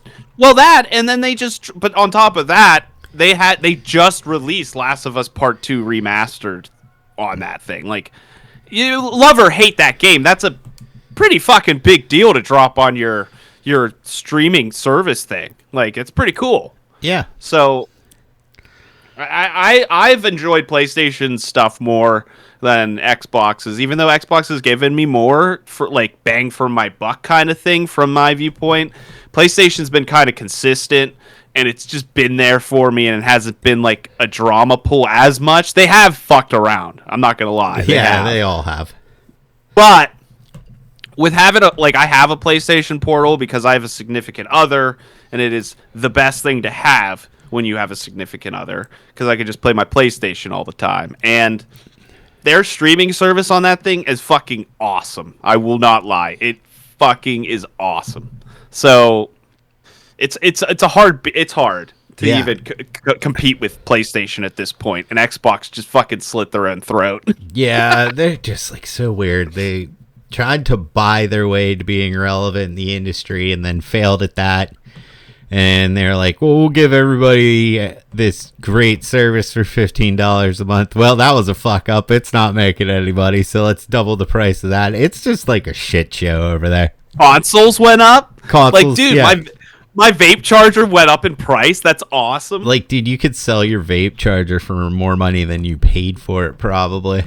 but on top of that, they just released Last of Us Part 2 remastered on that thing. Like, you love or hate that game, that's a pretty fucking big deal to drop on your streaming service thing. Like, it's pretty cool. Yeah. So I've enjoyed PlayStation stuff more than Xbox's, even though Xbox has given me more for like bang for my buck kind of thing from my viewpoint. PlayStation's been kind of consistent and it's just been there for me and it hasn't been like a drama pull as much. They have fucked around. I'm not going to lie. Yeah, they all have. But with having I have a PlayStation Portal because I have a significant other and it is the best thing to have when you have a significant other because I can just play my PlayStation all the time. And their streaming service on that thing is fucking awesome. I will not lie. It fucking is awesome. So it's hard to Yeah. even compete with PlayStation at this point. And Xbox just fucking slit their own throat. Yeah, they're just like so weird. They tried to buy their way to being relevant in the industry and then failed at that. And they're like, well, we'll give everybody this great service for $15 a month. Well, that was a fuck up. It's not making anybody, so let's double the price of that. It's just like a shit show over there. Consoles went up. Consoles, Like, dude, yeah. my vape charger went up in price. That's awesome. Like, dude, you could sell your vape charger for more money than you paid for it, probably.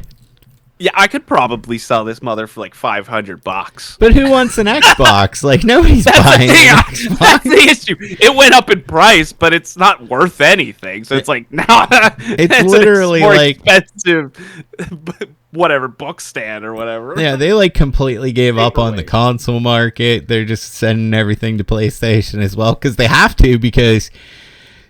Yeah, I could probably sell this mother for like $500. But who wants an Xbox? Like, nobody's buying an Xbox. That's the issue. It went up in price, but it's not worth anything. So it's like now it's literally more like expensive, whatever book stand or whatever. Yeah, they like completely gave up on the Paperweight. console market. They're just sending everything to PlayStation as well because they have to, because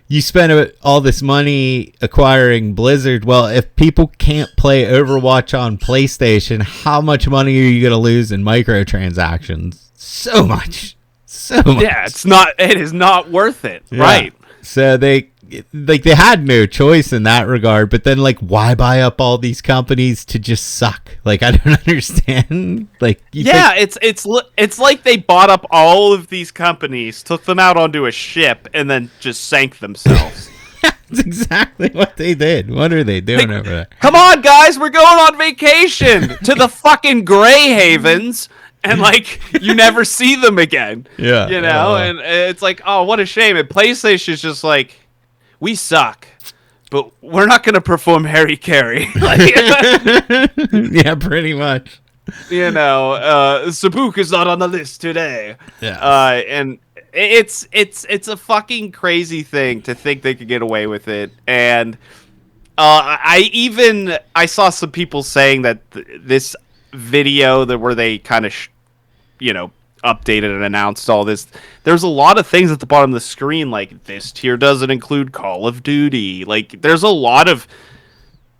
you spend all this money acquiring Blizzard. Well, if people can't play Overwatch on PlayStation, how much money are you going to lose in microtransactions? So much. Yeah, it is not worth it. Yeah. Right. So they had no choice in that regard, but then like, why buy up all these companies to just suck? Like, I don't understand. Like, It's like they bought up all of these companies, took them out onto a ship, and then just sank themselves. that's exactly what they did. What are they doing over there? Come on, guys, we're going on vacation to the fucking Grey Havens, and like you never see them again. Yeah, you know, yeah. and it's like, oh, what a shame. And PlayStation's just like, we suck, but we're not gonna perform Harry Carey. Like, Yeah, pretty much. you know, Sabuk is not on the list today. Yeah. And it's a fucking crazy thing to think they could get away with it. And I saw some people saying that this video where they kind of updated and announced all this, there's a lot of things at the bottom of the screen, like this tier doesn't include Call of Duty. Like, there's a lot of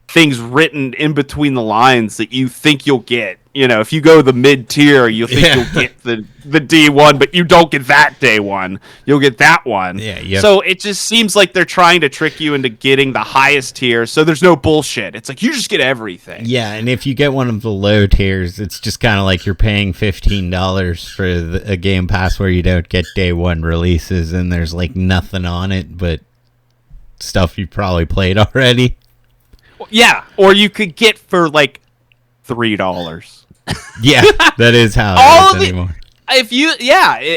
things written in between the lines that you think you'll get. You know, if you go the mid tier, you think you'll get the D1, but you don't get that day one. You'll get that one. Yeah. So it just seems like they're trying to trick you into getting the highest tier. So there's no bullshit. It's like you just get everything. Yeah, and if you get one of the low tiers, it's just kind of like you're paying $15 for a Game Pass where you don't get day one releases, and there's like nothing on it but stuff you probably played already. Yeah, or you could get for like $3. Yeah, that is how it is anymore.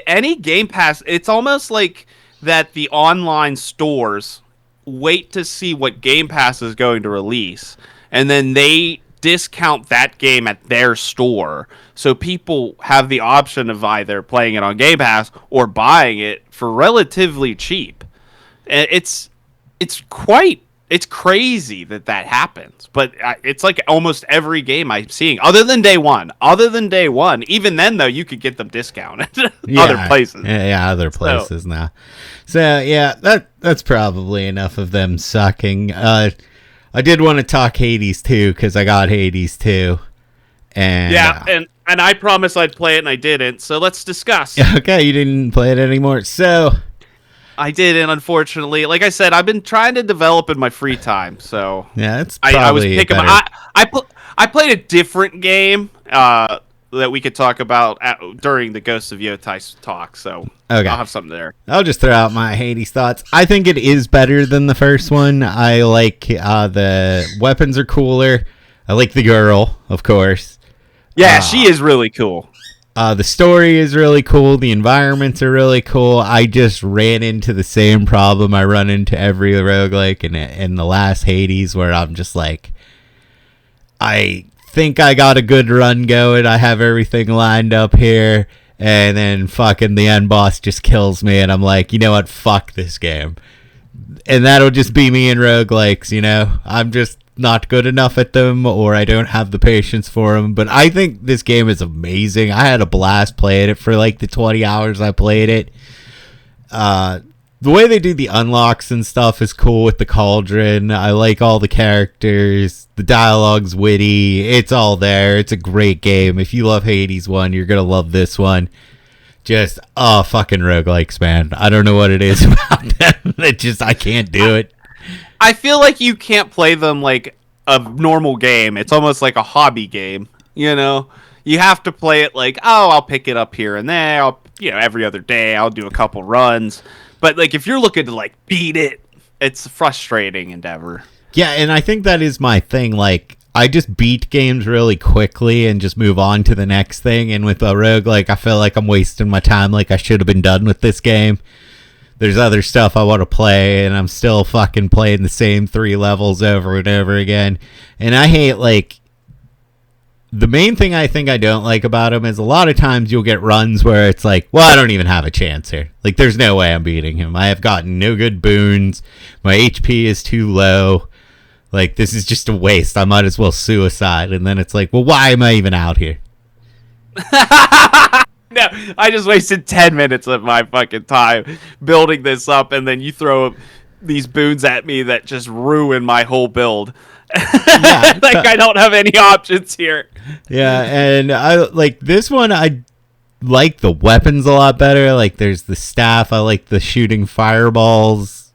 Any Game Pass, it's almost like that the online stores wait to see what Game Pass is going to release, and then they discount that game at their store, so people have the option of either playing it on Game Pass or buying it for relatively cheap. It's crazy that happens, but it's like almost every game I'm seeing, other than day one. Even then, though, you could get them discounted other places. Yeah, other places now. So yeah, that's probably enough of them sucking. I did want to talk Hades 2 because I got Hades 2, and and I promised I'd play it and I didn't. So let's discuss. Okay, you didn't play it anymore, so. I didn't, unfortunately. Like I said, I've been trying to develop in my free time, so yeah, it's probably I was picking. I played a different game that we could talk about during the Ghosts of Yotei talk. So okay. I'll have something there. I'll just throw out my Hades thoughts. I think it is better than the first one. I like the weapons are cooler. I like the girl, of course. Yeah, she is really cool. The story is really cool. The environments are really cool. I just ran into the same problem I run into every roguelike in the last Hades, where I'm just like, I think I got a good run going. I have everything lined up here. And then fucking the end boss just kills me. And I'm like, you know what? Fuck this game. And that'll just be me in roguelikes, you know? I'm just not good enough at them, or I don't have the patience for them. But I think this game is amazing. I had a blast playing it for like the 20 hours I played it. The way they do the unlocks and stuff is cool with the cauldron. I like all the characters. The dialogue's witty. It's all there. It's a great game. If you love Hades 1, you're going to love this one. Just, fucking roguelikes, man. I don't know what it is about them. I can't do it. I feel like you can't play them like a normal game. It's almost like a hobby game, you know? You have to play it like, I'll pick it up here and there. Every other day I'll do a couple runs. But like if you're looking to like beat it, it's a frustrating endeavor. Yeah, and I think that is my thing. Like, I just beat games really quickly and just move on to the next thing. And with a roguelike, I feel like I'm wasting my time. Like, I should have been done with this game. There's other stuff I want to play, and I'm still fucking playing the same 3 levels over and over again. And I hate, like, the main thing I think I don't like about him is a lot of times you'll get runs where it's like, well, I don't even have a chance here. Like, there's no way I'm beating him. I have gotten no good boons. My HP is too low. Like, this is just a waste. I might as well suicide. And then it's like, well, why am I even out here? No, I just wasted 10 minutes of my fucking time building this up, and then you throw these boons at me that just ruin my whole build. Yeah, like, I don't have any options here. Yeah, and I like this one. I like the weapons a lot better. Like, there's the staff. I like the shooting fireballs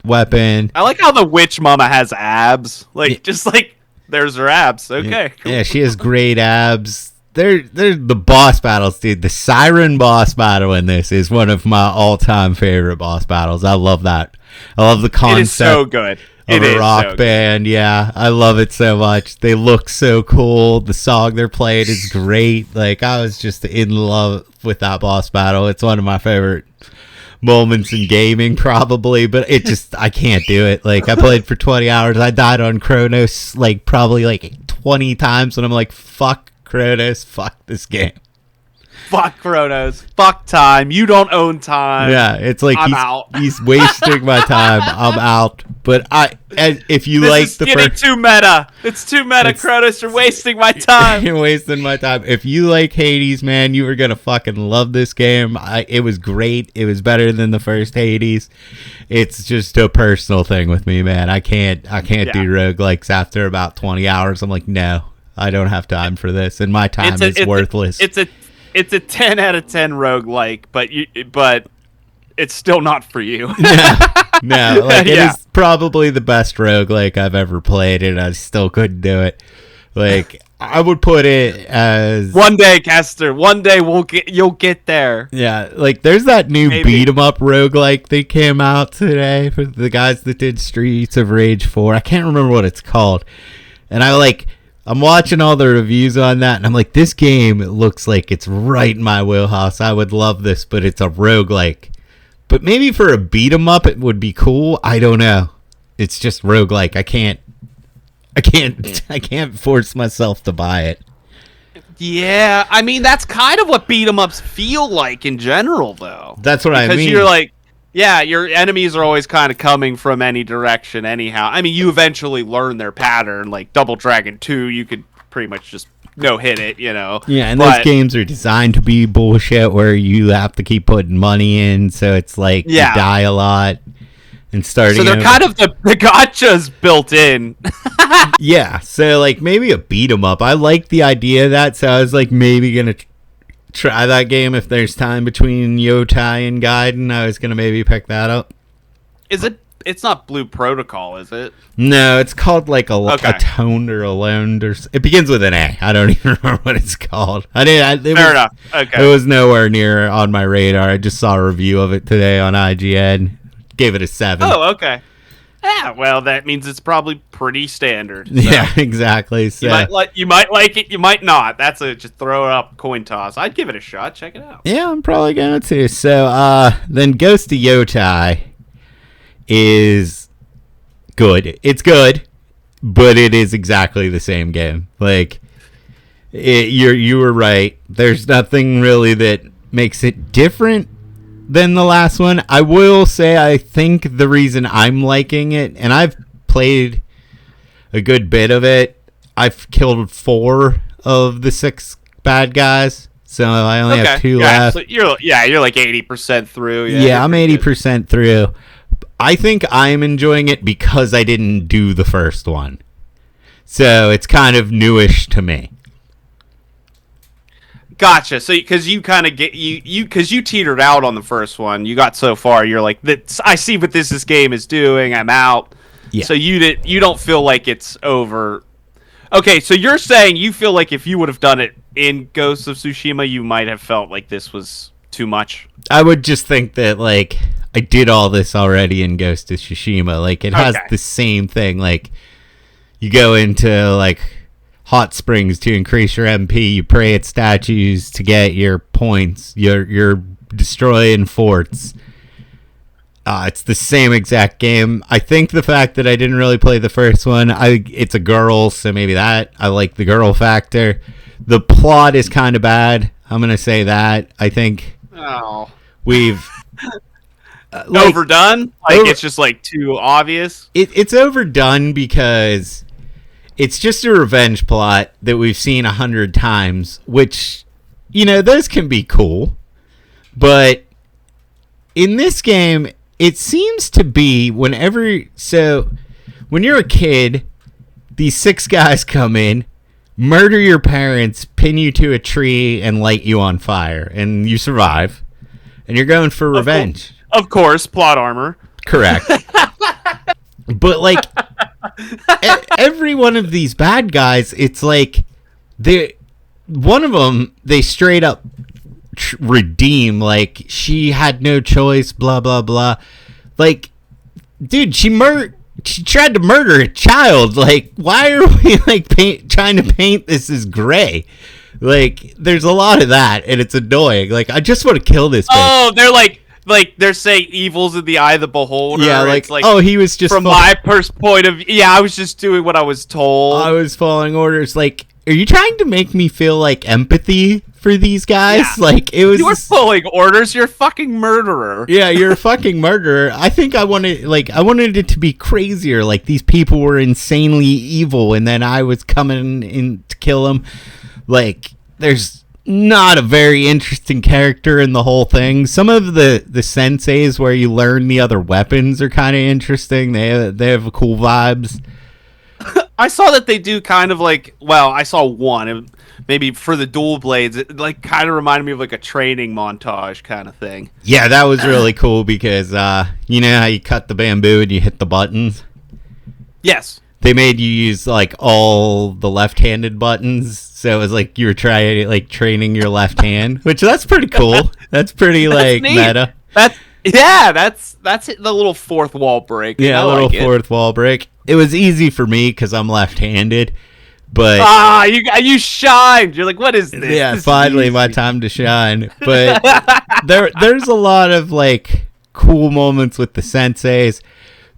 weapon. I like how the witch mama has abs. Like, just like, there's her abs. Okay, cool. Yeah, she has great abs. They're the boss battles, dude. The Siren boss battle in this is one of my all-time favorite boss battles. I love that. I love the concept. It is so good. Of a rock band. Yeah, I love it so much. They look so cool. The song they're playing is great. Like, I was just in love with that boss battle. It's one of my favorite moments in gaming, probably, but I can't do it. Like, I played for 20 hours. I died on Kronos like probably like 20 times, and I'm like, fuck Kronos, fuck this game. fuck Kronos. Fuck time. You don't own time. Yeah, it's like I'm out. He's wasting my time. I'm out. But if you like the first, too meta. It's too meta, Kronos. You're wasting my time. You're wasting my time. If you like Hades, man, you are gonna fucking love this game. It was great. It was better than the first Hades. It's just a personal thing with me, man. I can't do roguelikes after about 20 hours. I'm like, no, I don't have time for this, and my time is worthless. It's a 10 out of 10 roguelike, but it's still not for you. No, like it is probably the best roguelike I've ever played, and I still couldn't do it. Like I would put it as one day, Kester. One day you'll get there. Yeah, like there's that new beat 'em up roguelike that came out today for the guys that did Streets of Rage 4. I can't remember what it's called, and I'm watching all the reviews on that, and I'm like, this game looks like it's right in my wheelhouse. I would love this, but it's a roguelike. But maybe for a beat 'em up, it would be cool. I don't know. It's just roguelike. I can't force myself to buy it. Yeah, I mean that's kind of what beat 'em ups feel like in general, though. That's what I mean. Because you're like, yeah, your enemies are always kind of coming from any direction, anyhow. I mean, you eventually learn their pattern. Like Double Dragon 2, you could pretty much just hit it, Yeah, and those games are designed to be bullshit where you have to keep putting money in, so it's like you die a lot and starting. So they're kind of the gotchas built in. Yeah, so like maybe a beat 'em up. I like the idea of that, so I was like maybe gonna try that game if there's time between Yotei and Gaiden. I was gonna maybe pick that up. Is it? It's not Blue Protocol, is it? No, it's called like Atoned or Alone. It begins with an A. I don't even remember what it's called. Fair enough. Okay. It was nowhere near on my radar. I just saw a review of it today on IGN. Gave it a 7. Oh, okay. Yeah, well, that means it's probably pretty standard. So. Yeah, exactly. So. You might like it, you might not. Just throw it up, coin toss. I'd give it a shot. Check it out. Yeah, I'm probably going to. So, then Ghost of Yotei is good. It's good, but it is exactly the same game. Like, you were right. There's nothing really that makes it different than the last one. I will say I think the reason I'm liking it, and I've played a good bit of it, I've killed 4 of the 6 bad guys, so I only have 2 left. So you're like 80% through. Yeah, I'm 80% through. I think I'm enjoying it because I didn't do the first one, so it's kind of newish to me. Gotcha. So, because you kind of because you teetered out on the first one, you got so far, you're like, I see what this game is doing. I'm out. Yeah. So you don't feel like it's over. Okay, so you're saying you feel like if you would have done it in Ghost of Tsushima, you might have felt like this was too much. I would just think that like I did all this already in Ghost of Tsushima. Like it has the same thing. Like you go into like hot springs to increase your MP. You pray at statues to get your points. You're destroying forts. It's the same exact game. I think the fact that I didn't really play the first one, it's a girl, so maybe that. I like the girl factor. The plot is kind of bad. I'm going to say that. I think we've... overdone? It's just like too obvious? It's overdone because... It's just a revenge plot that we've seen 100 times, which, those can be cool. But in this game, it seems to be when you're a kid, these 6 guys come in, murder your parents, pin you to a tree, and light you on fire, and you survive. And you're going for revenge. Of course, plot armor. Correct. But, like... every one of these bad guys, it's like one of them they straight up redeem, like she had no choice, blah blah blah. Like, dude, she tried to murder a child. Like, why are we like trying to paint this as gray? Like, there's a lot of that, and it's annoying. Like, I just want to kill this bitch. Oh, they're like they're saying evil's in the eye of the beholder. Yeah, like oh, he was just from my point of view. Yeah, I was just doing what I was told. I was following orders. Like, are you trying to make me feel like empathy for these guys. Yeah. Like, it was... You were pulling orders. You're a fucking murderer. Yeah, you're a fucking murderer. I think I wanted it to be crazier. Like, these people were insanely evil, and then I was coming in to kill them. Like, there's not a very interesting character in the whole thing. Some of the senseis where you learn the other weapons are kind of interesting. They have cool vibes. I saw that they do kind of like, well, I saw one, maybe for the dual blades, it like kind of reminded me of like a training montage kind of thing. Yeah, that was really cool because, you know how you cut the bamboo and you hit the buttons? Yes. They made you use, like, all the left-handed buttons, so it was like you were training your left hand, which that's pretty cool. That's pretty, like, neat. meta. That's the little fourth wall break. Yeah, a little fourth wall break. It was easy for me because I'm left-handed, but... you shined! You're like, what is this? Yeah, this finally my time to shine. But there's a lot of, like, cool moments with the senseis.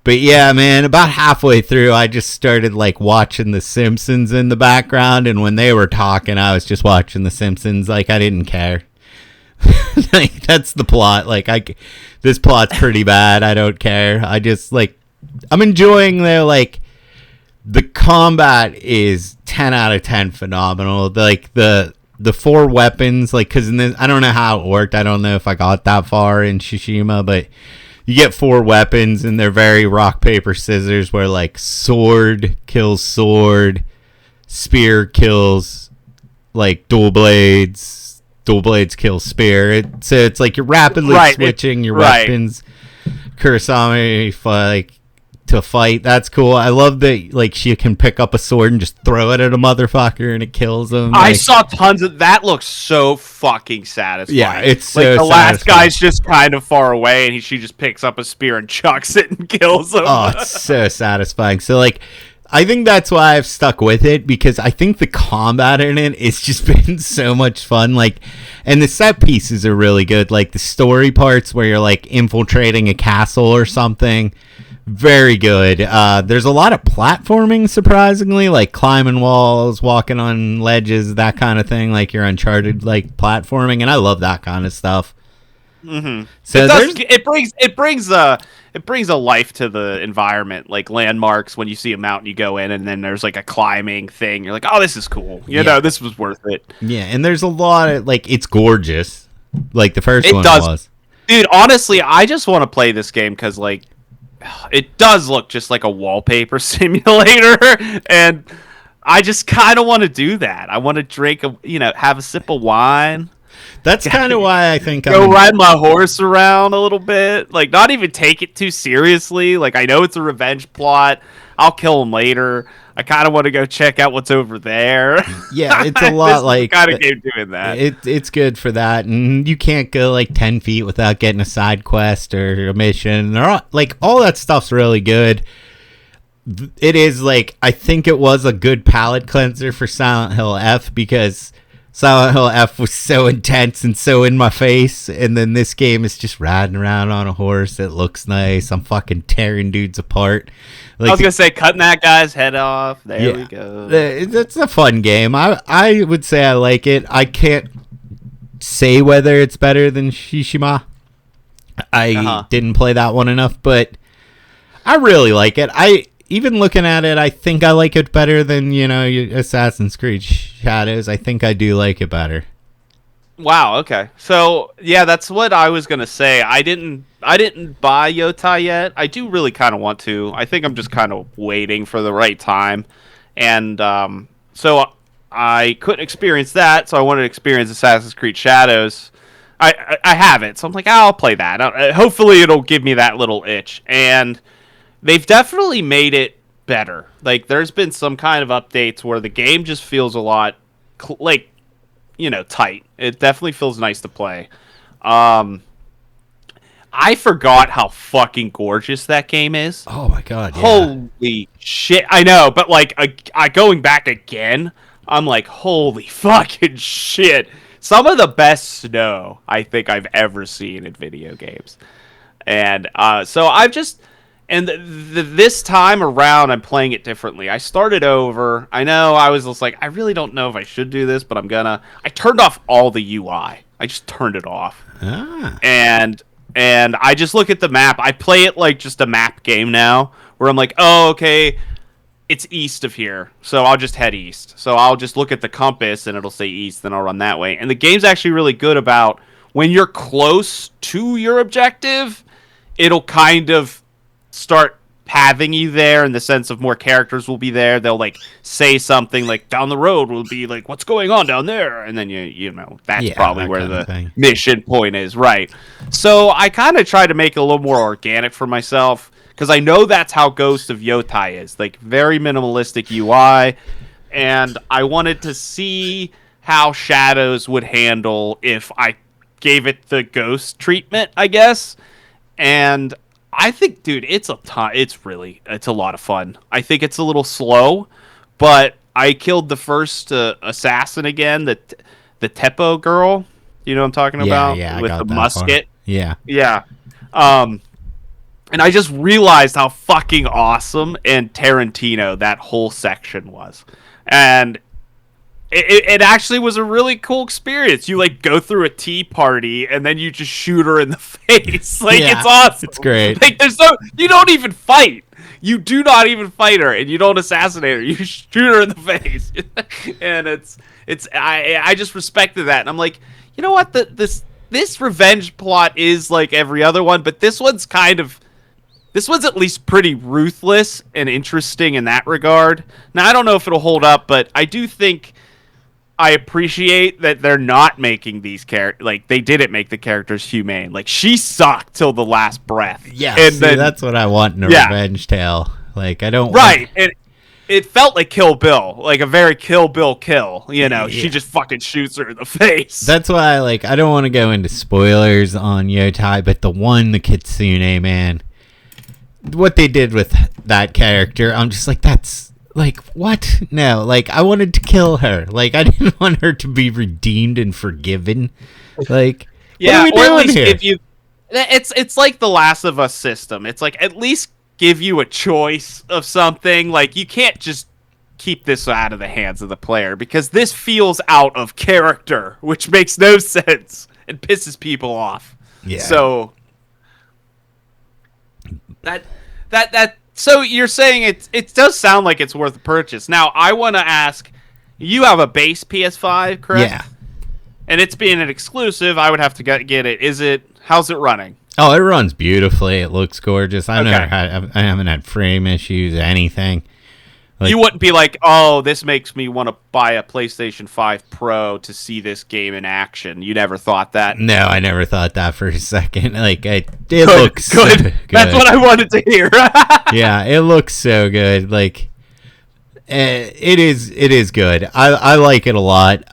But yeah, man, about halfway through, I just started, like, watching The Simpsons in the background, and when they were talking, I was just watching The Simpsons. Like, I didn't care. Like, that's the plot. Like, this plot's pretty bad. I don't care. I just, like, I'm enjoying the combat is 10 out of 10 phenomenal. Like, the 4 weapons, like, because I don't know how it worked. I don't know if I got that far in Tsushima, but you get 4 weapons, and they're very rock, paper, scissors, where, like, sword kills sword, spear kills, like, dual blades kill spear. So it's like you're rapidly switching your weapons. Kurosami, like, to fight. That's cool. I love that, like, she can pick up a sword and just throw it at a motherfucker and it kills him. Like, I saw tons of that. Looks so fucking satisfying. Yeah, it's like so the last satisfying. guy's just kind of far away, and she just picks up a spear and chucks it and kills him. Oh, it's so satisfying. So, like, I think that's why I've stuck with it, because I think the combat in it has just been so much fun. Like, and the set pieces are really good. Like, the story parts where you're, like, infiltrating a castle or something, very good. There's a lot of platforming, surprisingly, like climbing walls, walking on ledges, that kind of thing. Like, you're Uncharted, like, platforming, and I love that kind of stuff. Mm-hmm. So it brings a life to the environment, like landmarks. When you see a mountain, you go in, and then there's like a climbing thing. You're like, oh, this is cool. You know, this was worth it. Yeah, and there's a lot of, like, it's gorgeous. Like, the first one was. Dude, honestly, I just want to play this game because, like, it does look just like a wallpaper simulator, and I just kind of want to do that. I want to drink have a sip of wine. That's kind of why I think ride my horse around a little bit. Like, not even take it too seriously. Like, I know it's a revenge plot. I'll kill him later. I kind of want to go check out what's over there. Yeah, it's a lot like kind of game doing that. It's good for that, and you can't go like 10 feet without getting a side quest or a mission. All that stuff's really good. It is, like, I think it was a good palate cleanser for Silent Hill F, because Silent Hill F was so intense and so in my face, and then this game is just riding around on a horse. It looks nice. I'm fucking tearing dudes apart. Like, I was gonna say, cutting that guy's head off. There we go. It's a fun game. I would say I like it. I can't say whether it's better than Tsushima. I didn't play that one enough, but I really like it. Even looking at it, I think I like it better than, Assassin's Creed Shadows. I think I do like it better. Wow, okay. So, yeah, that's what I was going to say. I didn't buy Yotei yet. I do really kind of want to. I think I'm just kind of waiting for the right time. And so I couldn't experience that, so I wanted to experience Assassin's Creed Shadows. I have it, so I'm like, I'll play that. Hopefully it'll give me that little itch. And they've definitely made it better. Like, there's been some kind of updates where the game just feels a lot, tight. It definitely feels nice to play. I forgot how fucking gorgeous that game is. Oh my god, yeah. Holy shit. I know, but, like, going back again, I'm like, holy fucking shit. Some of the best snow I think I've ever seen in video games. And so I've just... And this time around, I'm playing it differently. I started over. I know I was just like, I really don't know if I should do this, but I'm gonna. I turned off all the UI. I just turned it off. And I just look at the map. I play it like just a map game now, where I'm like, oh, okay, it's east of here, so I'll just head east. So I'll just look at the compass, and it'll say east, then I'll run that way. And the game's actually really good about when you're close to your objective, it'll kind of start having you there in the sense of more characters will be there. They'll like say something like down the road will be like, what's going on down there? And then you know, that's probably where the mission point is. Right. So I kind of try to make it a little more organic for myself because I know that's how Ghost of Yotei is, like very minimalistic UI. And I wanted to see how Shadows would handle if I gave it the Ghost treatment, I guess. And I think, dude, it's a lot of fun. I think it's a little slow, but I killed the first assassin again, the Teppo girl. You know what I'm talking about? Yeah, with the musket. Yeah. Yeah. And I just realized how fucking awesome and Tarantino that whole section was. And it actually was a really cool experience. You like go through a tea party and then you just shoot her in the face. Like it's awesome. It's great. Like you don't even fight. You do not even fight her and you don't assassinate her. You shoot her in the face. And I just respected that. And I'm like, you know what? This revenge plot is like every other one, but this one's at least pretty ruthless and interesting in that regard. Now I don't know if it'll hold up, but I do think I appreciate that they're not making these characters, like, they didn't make the characters humane. Like, she sucked till the last breath. Yeah, and then, that's what I want in a revenge tale. Like, I don't Right, and it felt like Kill Bill, like a very Kill Bill kill, you know? Yeah. She just fucking shoots her in the face. That's why, like, I don't want to go into spoilers on Yotei, but the Kitsune, man, what they did with that character, I'm just like, that's... Like, what? No, like, I wanted to kill her. Like, I didn't want her to be redeemed and forgiven. Like, what are we doing here? It's like the Last of Us system. It's like, at least give you a choice of something. Like, you can't just keep this out of the hands of the player, because this feels out of character, which makes no sense and pisses people off. Yeah. So, So you're saying it does sound like it's worth a purchase. Now, I want to ask, you have a base PS5, correct? Yeah. And it's being an exclusive, I would have to get it. How's it running? Oh, it runs beautifully. It looks gorgeous. I haven't had frame issues, anything. Like, you wouldn't be like, oh, this makes me want to buy a PlayStation 5 Pro to see this game in action. You never thought that? No, I never thought that for a second. Like, it looks good. So good. That's what I wanted to hear. Yeah, it looks so good. Like, it is good. I like it a lot.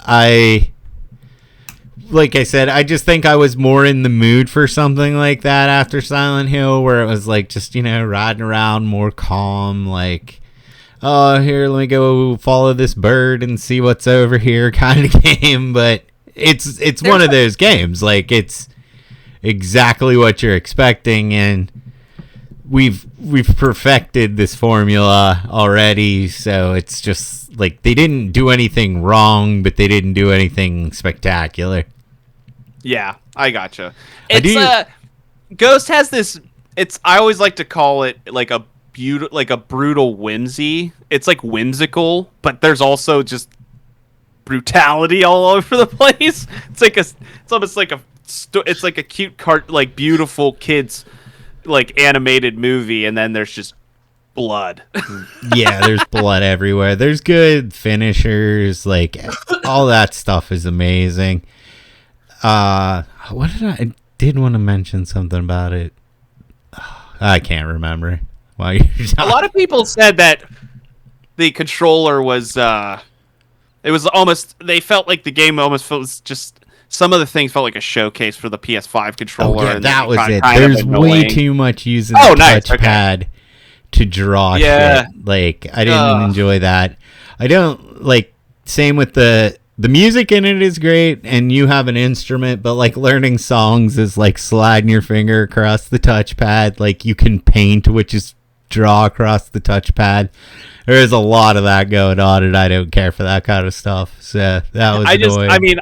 Like I said, I just think I was more in the mood for something like that after Silent Hill, where it was like just, you know, riding around more calm, like, oh, here, let me go follow this bird and see what's over here kind of game. But it's one of those games. Like, it's exactly what you're expecting, and we've perfected this formula already. So it's just like they didn't do anything wrong, but they didn't do anything spectacular. Yeah, I gotcha. Ghost has this. I always like to call it like a brutal whimsy. It's like whimsical, but there's also just brutality all over the place. It's almost like it's like a cute like beautiful kids like animated movie, and then there's just blood. Yeah, there's blood everywhere. There's good finishers, like all that stuff is amazing. What I did want to mention something about it. I can't remember. A lot of people said that the controller was it was almost, they felt like the game almost was just, some of the things felt like a showcase for the PS5 controller. Oh, yeah, and that was it. There's way too much using the touchpad to draw shit. Like, I didn't enjoy that. I don't, like, same with the the music in it is great, and you have an instrument, but like learning songs is like sliding your finger across the touchpad. Like you can paint, which is draw across the touchpad. There is a lot of that going on, and I don't care for that kind of stuff. So that was annoying. I mean,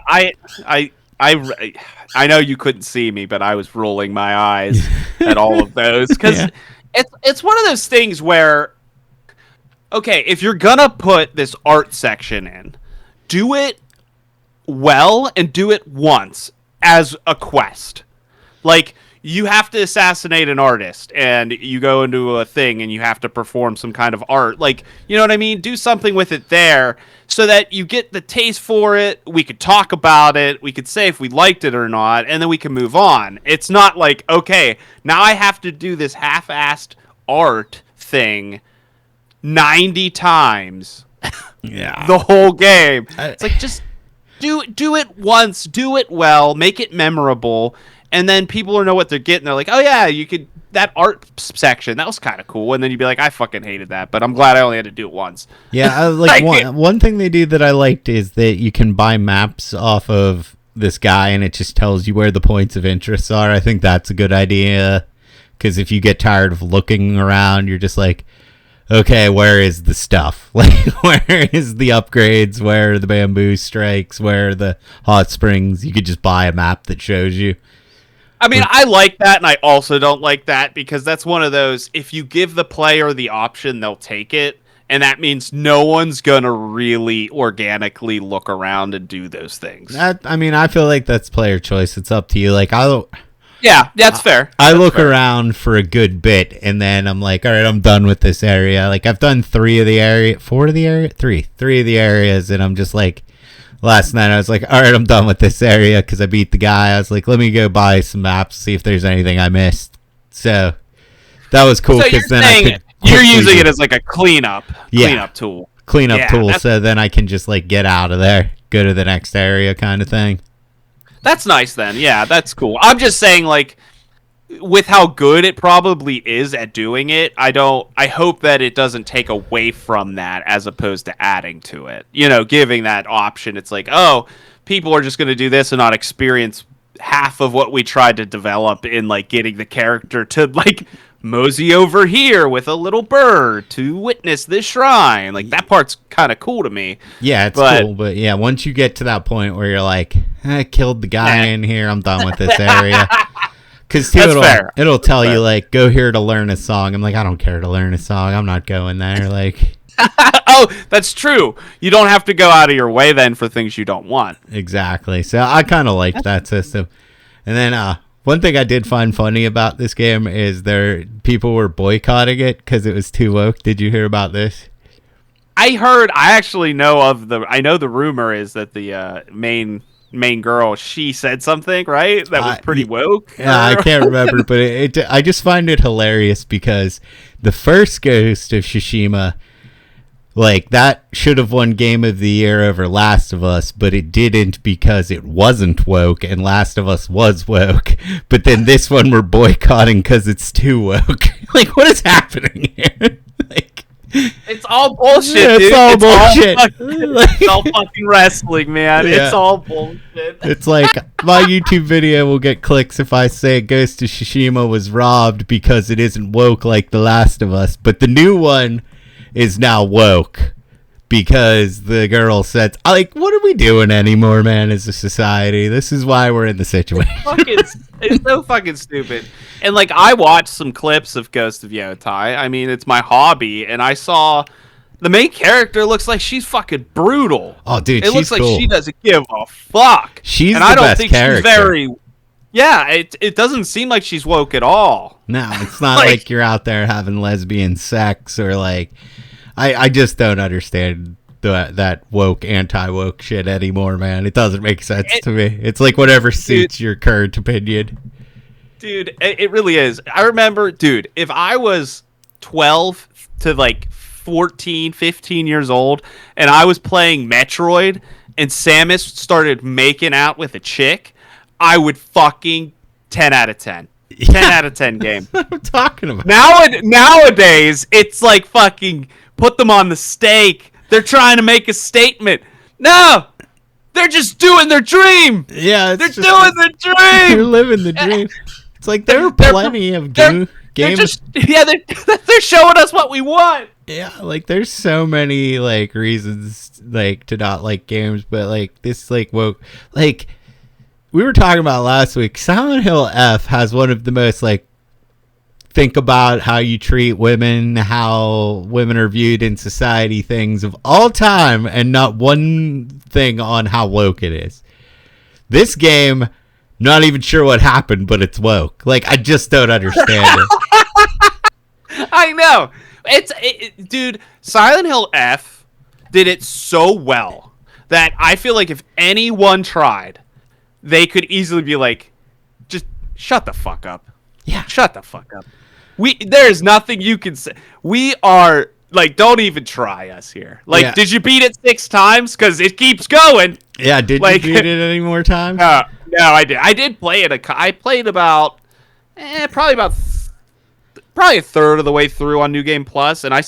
I know you couldn't see me, but I was rolling my eyes at all of those because it's one of those things where, okay, if you're gonna put this art section in, do it well and do it once as a quest. Like, you have to assassinate an artist and you go into a thing and you have to perform some kind of art. Like, you know what I mean? Do something with it there so that you get the taste for it. We could talk about it. We could say if we liked it or not, and then we can move on. It's not like, okay, now I have to do this half-assed art thing 90 times. Yeah. The whole game. It's like, just do it once, do it well, make it memorable, and then people will know what they're getting. They're like, oh yeah, you could, that art section, that was kind of cool. And then you'd be like, I fucking hated that, but I'm glad I only had to do it once. Yeah, one thing they do that I liked is that you can buy maps off of this guy, and it just tells you where the points of interest are. I think that's a good idea, because if you get tired of looking around, you're just like, okay, where is the stuff? Like, where is the upgrades? Where are the bamboo strikes? Where are the hot springs? You could just buy a map that shows you. I mean, I like that, and I also don't like that, because that's one of those, if you give the player the option, they'll take it, and that means no one's gonna really organically look around and do those things. I mean, I feel like that's player choice. It's up to you. Like, yeah, that's fair. I look around for a good bit, and then I'm like, all right, I'm done with this area. Like, I've done 3 of the areas, and I'm just like, last night I was like, all right, I'm done with this area because I beat the guy. I was like, let me go buy some maps, see if there's anything I missed. So that was cool, because then I could. You're using it as like a cleanup tool. Cleanup tool, so then I can just like get out of there, go to the next area kind of thing. That's nice then. Yeah, that's cool. I'm just saying, like, with how good it probably is at doing it, I hope that it doesn't take away from that as opposed to adding to it. You know, giving that option. It's like, oh, people are just going to do this and not experience half of what we tried to develop in, like, getting the character to, like, mosey over here with a little bird to witness this shrine. Like, that part's kind of cool to me. Yeah, it's cool, but yeah, once you get to that point where you're like, I killed the guy in here, I'm done with this area. Because it'll tell you, like, go here to learn a song. I'm like, I don't care to learn a song. I'm not going there. Like, oh, that's true. You don't have to go out of your way then for things you don't want. Exactly. So I kind of liked that system. And then one thing I did find funny about this game is people were boycotting it because it was too woke. Did you hear about this? I know the rumor is that the main girl, she said something, right? That was pretty woke. Yeah, I can't remember, but I just find it hilarious because the first Ghost of Tsushima, like, that should have won Game of the Year over Last of Us, but it didn't because it wasn't woke, and Last of Us was woke. But then this one we're boycotting because it's too woke. Like, what is happening here? Like, it's all bullshit, dude. It's all bullshit. It's all fucking wrestling, man. Yeah. It's all bullshit. It's like, my YouTube video will get clicks if I say Ghost of Tsushima was robbed because it isn't woke like The Last of Us. But the new one is now woke because the girl said, like, what are we doing anymore, man, as a society? This is why we're in the situation. It's so fucking stupid. And, like, I watched some clips of Ghost of Yotei. I mean, it's my hobby, and I saw the main character looks like she's fucking brutal. Oh, dude, it looks like she doesn't give a fuck. She's and the I don't best think character. She's very. Yeah, it doesn't seem like she's woke at all. No, it's not like you're out there having lesbian sex or, like, I just don't understand that woke, anti-woke shit anymore, man. It doesn't make sense to me. It's like whatever suits your current opinion. Dude, it really is. I remember, dude, if I was 12 to, like, 14, 15 years old, and I was playing Metroid, and Samus started making out with a chick, I would fucking 10 out of 10. 10 out of 10 game. What I'm talking about. Nowadays, it's like fucking put them on the stake. They're trying to make a statement. No! they're just doing their dream. Yeah, they're doing the dream. They're living the dream. It's like there are plenty of games. They're showing us what we want. Yeah, like there's so many like reasons like to not like games, but like this like woke like we were talking about last week. Silent Hill F has one of the most like think about how you treat women, how women are viewed in society things of all time, and not one thing on how woke it is. This game, not even sure what happened, but it's woke. Like I just don't understand it. I know. Dude, Silent Hill F did it so well that I feel like if anyone tried, they could easily be like, just shut the fuck up. Yeah. Shut the fuck up. There's nothing you can say. We are, like, don't even try us here. Like, yeah. Did you beat it 6 times? Because it keeps going. Yeah, did you beat it any more times? No, I did. I did play it. I played about, probably a third of the way through on New Game Plus, and I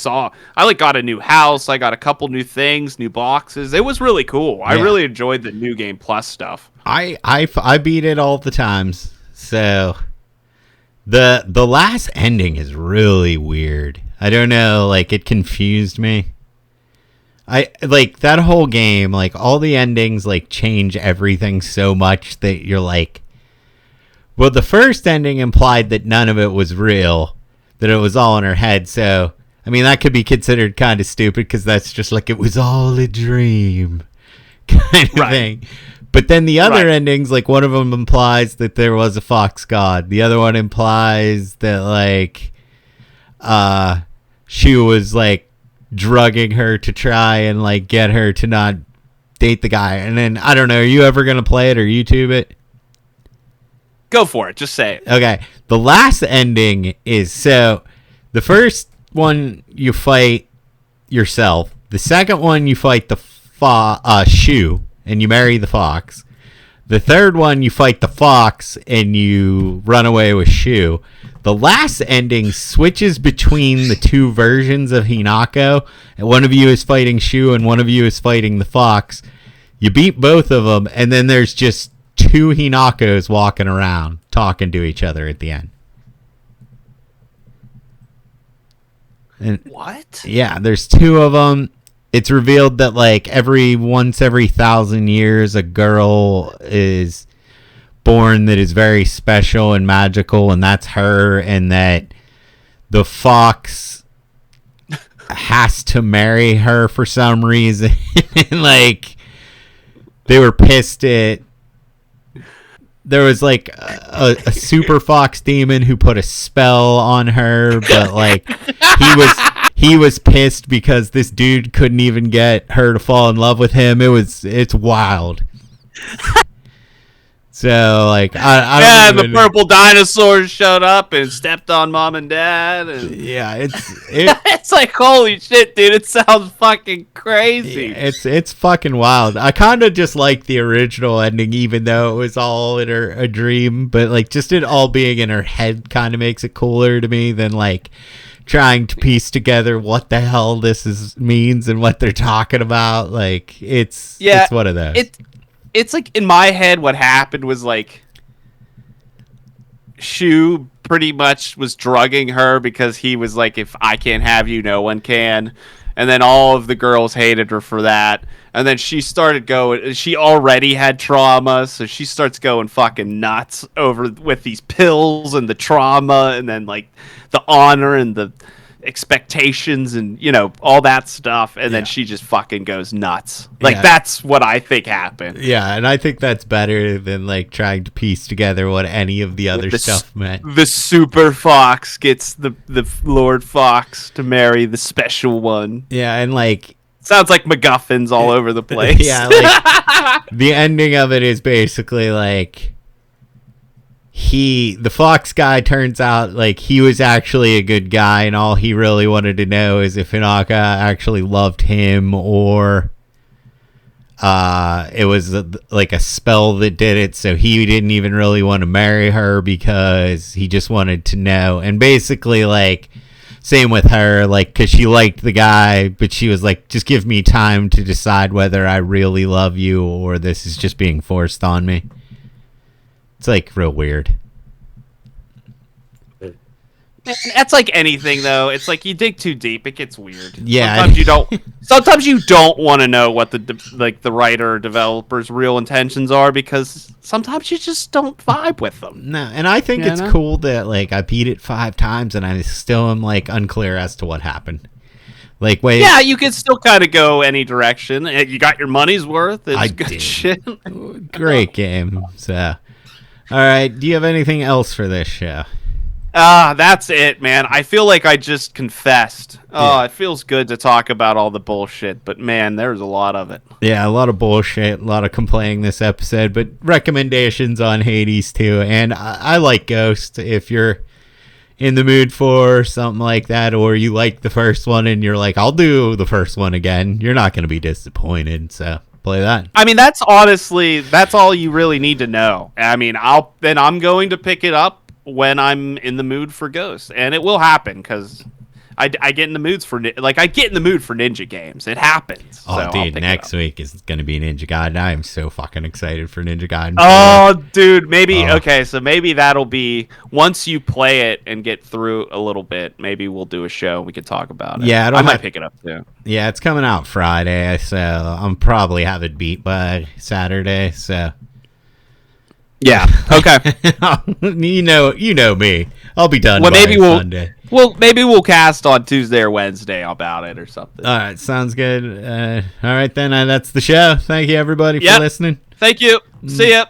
got a new house, I got a couple new things, new boxes. It was really cool. Yeah. I really enjoyed the New Game Plus stuff. I beat it all the times. So the last ending is really weird. I don't know, like it confused me. I like that whole game, like all the endings like change everything so much that you're like, well, the first ending implied that none of it was real. That it was all in her head, so I mean that could be considered kind of stupid because that's just like it was all a dream kind of thing. But then the other endings, like one of them implies that there was a fox god. The other one implies that like she was like drugging her to try and like get her to not date the guy. And then I don't know, are you ever gonna play it or YouTube it? Go for it. Just say it. Okay. The last ending is, so the first one you fight yourself. The second one you fight the shoe and you marry the fox. The third one you fight the fox and you run away with shoe. The last ending switches between the two versions of Hinako. And one of you is fighting shoe and one of you is fighting the fox. You beat both of them and then there's just 2 Hinakos walking around talking to each other at the end. And what? Yeah, there's 2 of them. It's revealed that like every 1,000 years a girl is born that is very special and magical, and that's her, and that the fox has to marry her for some reason. And like they were pissed at, there was like a super fox demon who put a spell on her, but like he was pissed because this dude couldn't even get her to fall in love with him. It's wild. So like I don't the purple dinosaurs showed up and stepped on mom and dad. And yeah, it's like holy shit, dude! It sounds fucking crazy. It's fucking wild. I kind of just like the original ending, even though it was all in a dream. But like just it all being in her head kind of makes it cooler to me than like trying to piece together what the hell this means and what they're talking about. Like it's one of those. It's like in my head what happened was like Shu pretty much was drugging her because he was like, if I can't have you, no one can. And then all of the girls hated her for that. And then she started going, she already had trauma, so she starts going fucking nuts over with these pills and the trauma and then like the honor and the expectations and all that stuff, and then she just fucking goes nuts. Like that's what I think happened. Yeah, and I think that's better than like trying to piece together what any of the other stuff meant. The super fox gets the Lord Fox to marry the special one. Yeah, and like sounds like MacGuffins all over the place. Yeah, like the ending of it is basically like the fox guy turns out like he was actually a good guy, and all he really wanted to know is if Hinaka actually loved him or it was like a spell that did it, so he didn't even really want to marry her because he just wanted to know. And basically like same with her, like, because she liked the guy, but she was like, just give me time to decide whether I really love you or this is just being forced on me. It's like real weird. That's like anything, though. It's like you dig too deep, it gets weird. Yeah. Sometimes you don't want to know what the writer or developer's real intentions are, because sometimes you just don't vibe with them. No, and I think it's cool that like I beat it 5 times and I still am like unclear as to what happened. Like, wait. Yeah, you can still kind of go any direction. You got your money's worth. It's good shit. Great game. So, all right. Do you have anything else for this show? That's it, man. I feel like I just confessed. Oh, It feels good to talk about all the bullshit, but man, there's a lot of it. Yeah, a lot of bullshit, a lot of complaining this episode, but recommendations on Hades too. And I like Ghost. If you're in the mood for something like that, or you like the first one and you're like, I'll do the first one again, you're not going to be disappointed. So play that. I mean, that's all you really need to know. I mean, I'm going to pick it up when I'm in the mood for Ghost, and it will happen because I get in the moods for ninja games. It happens. Oh, dude, next week is going to be Ninja Gaiden. I am so fucking excited for Ninja Gaiden. Oh, dude, maybe okay. So maybe that'll be once you play it and get through a little bit. Maybe we'll do a show. We can talk about it. Yeah, I might pick it up too. Yeah, it's coming out Friday, so I'm probably have it beat by Saturday. So. Yeah. Okay. you know me. I'll be done by Sunday. Well, maybe we'll cast on Tuesday or Wednesday about it or something. All right, sounds good. All right, then. That's the show. Thank you, everybody, for listening. Thank you. See ya.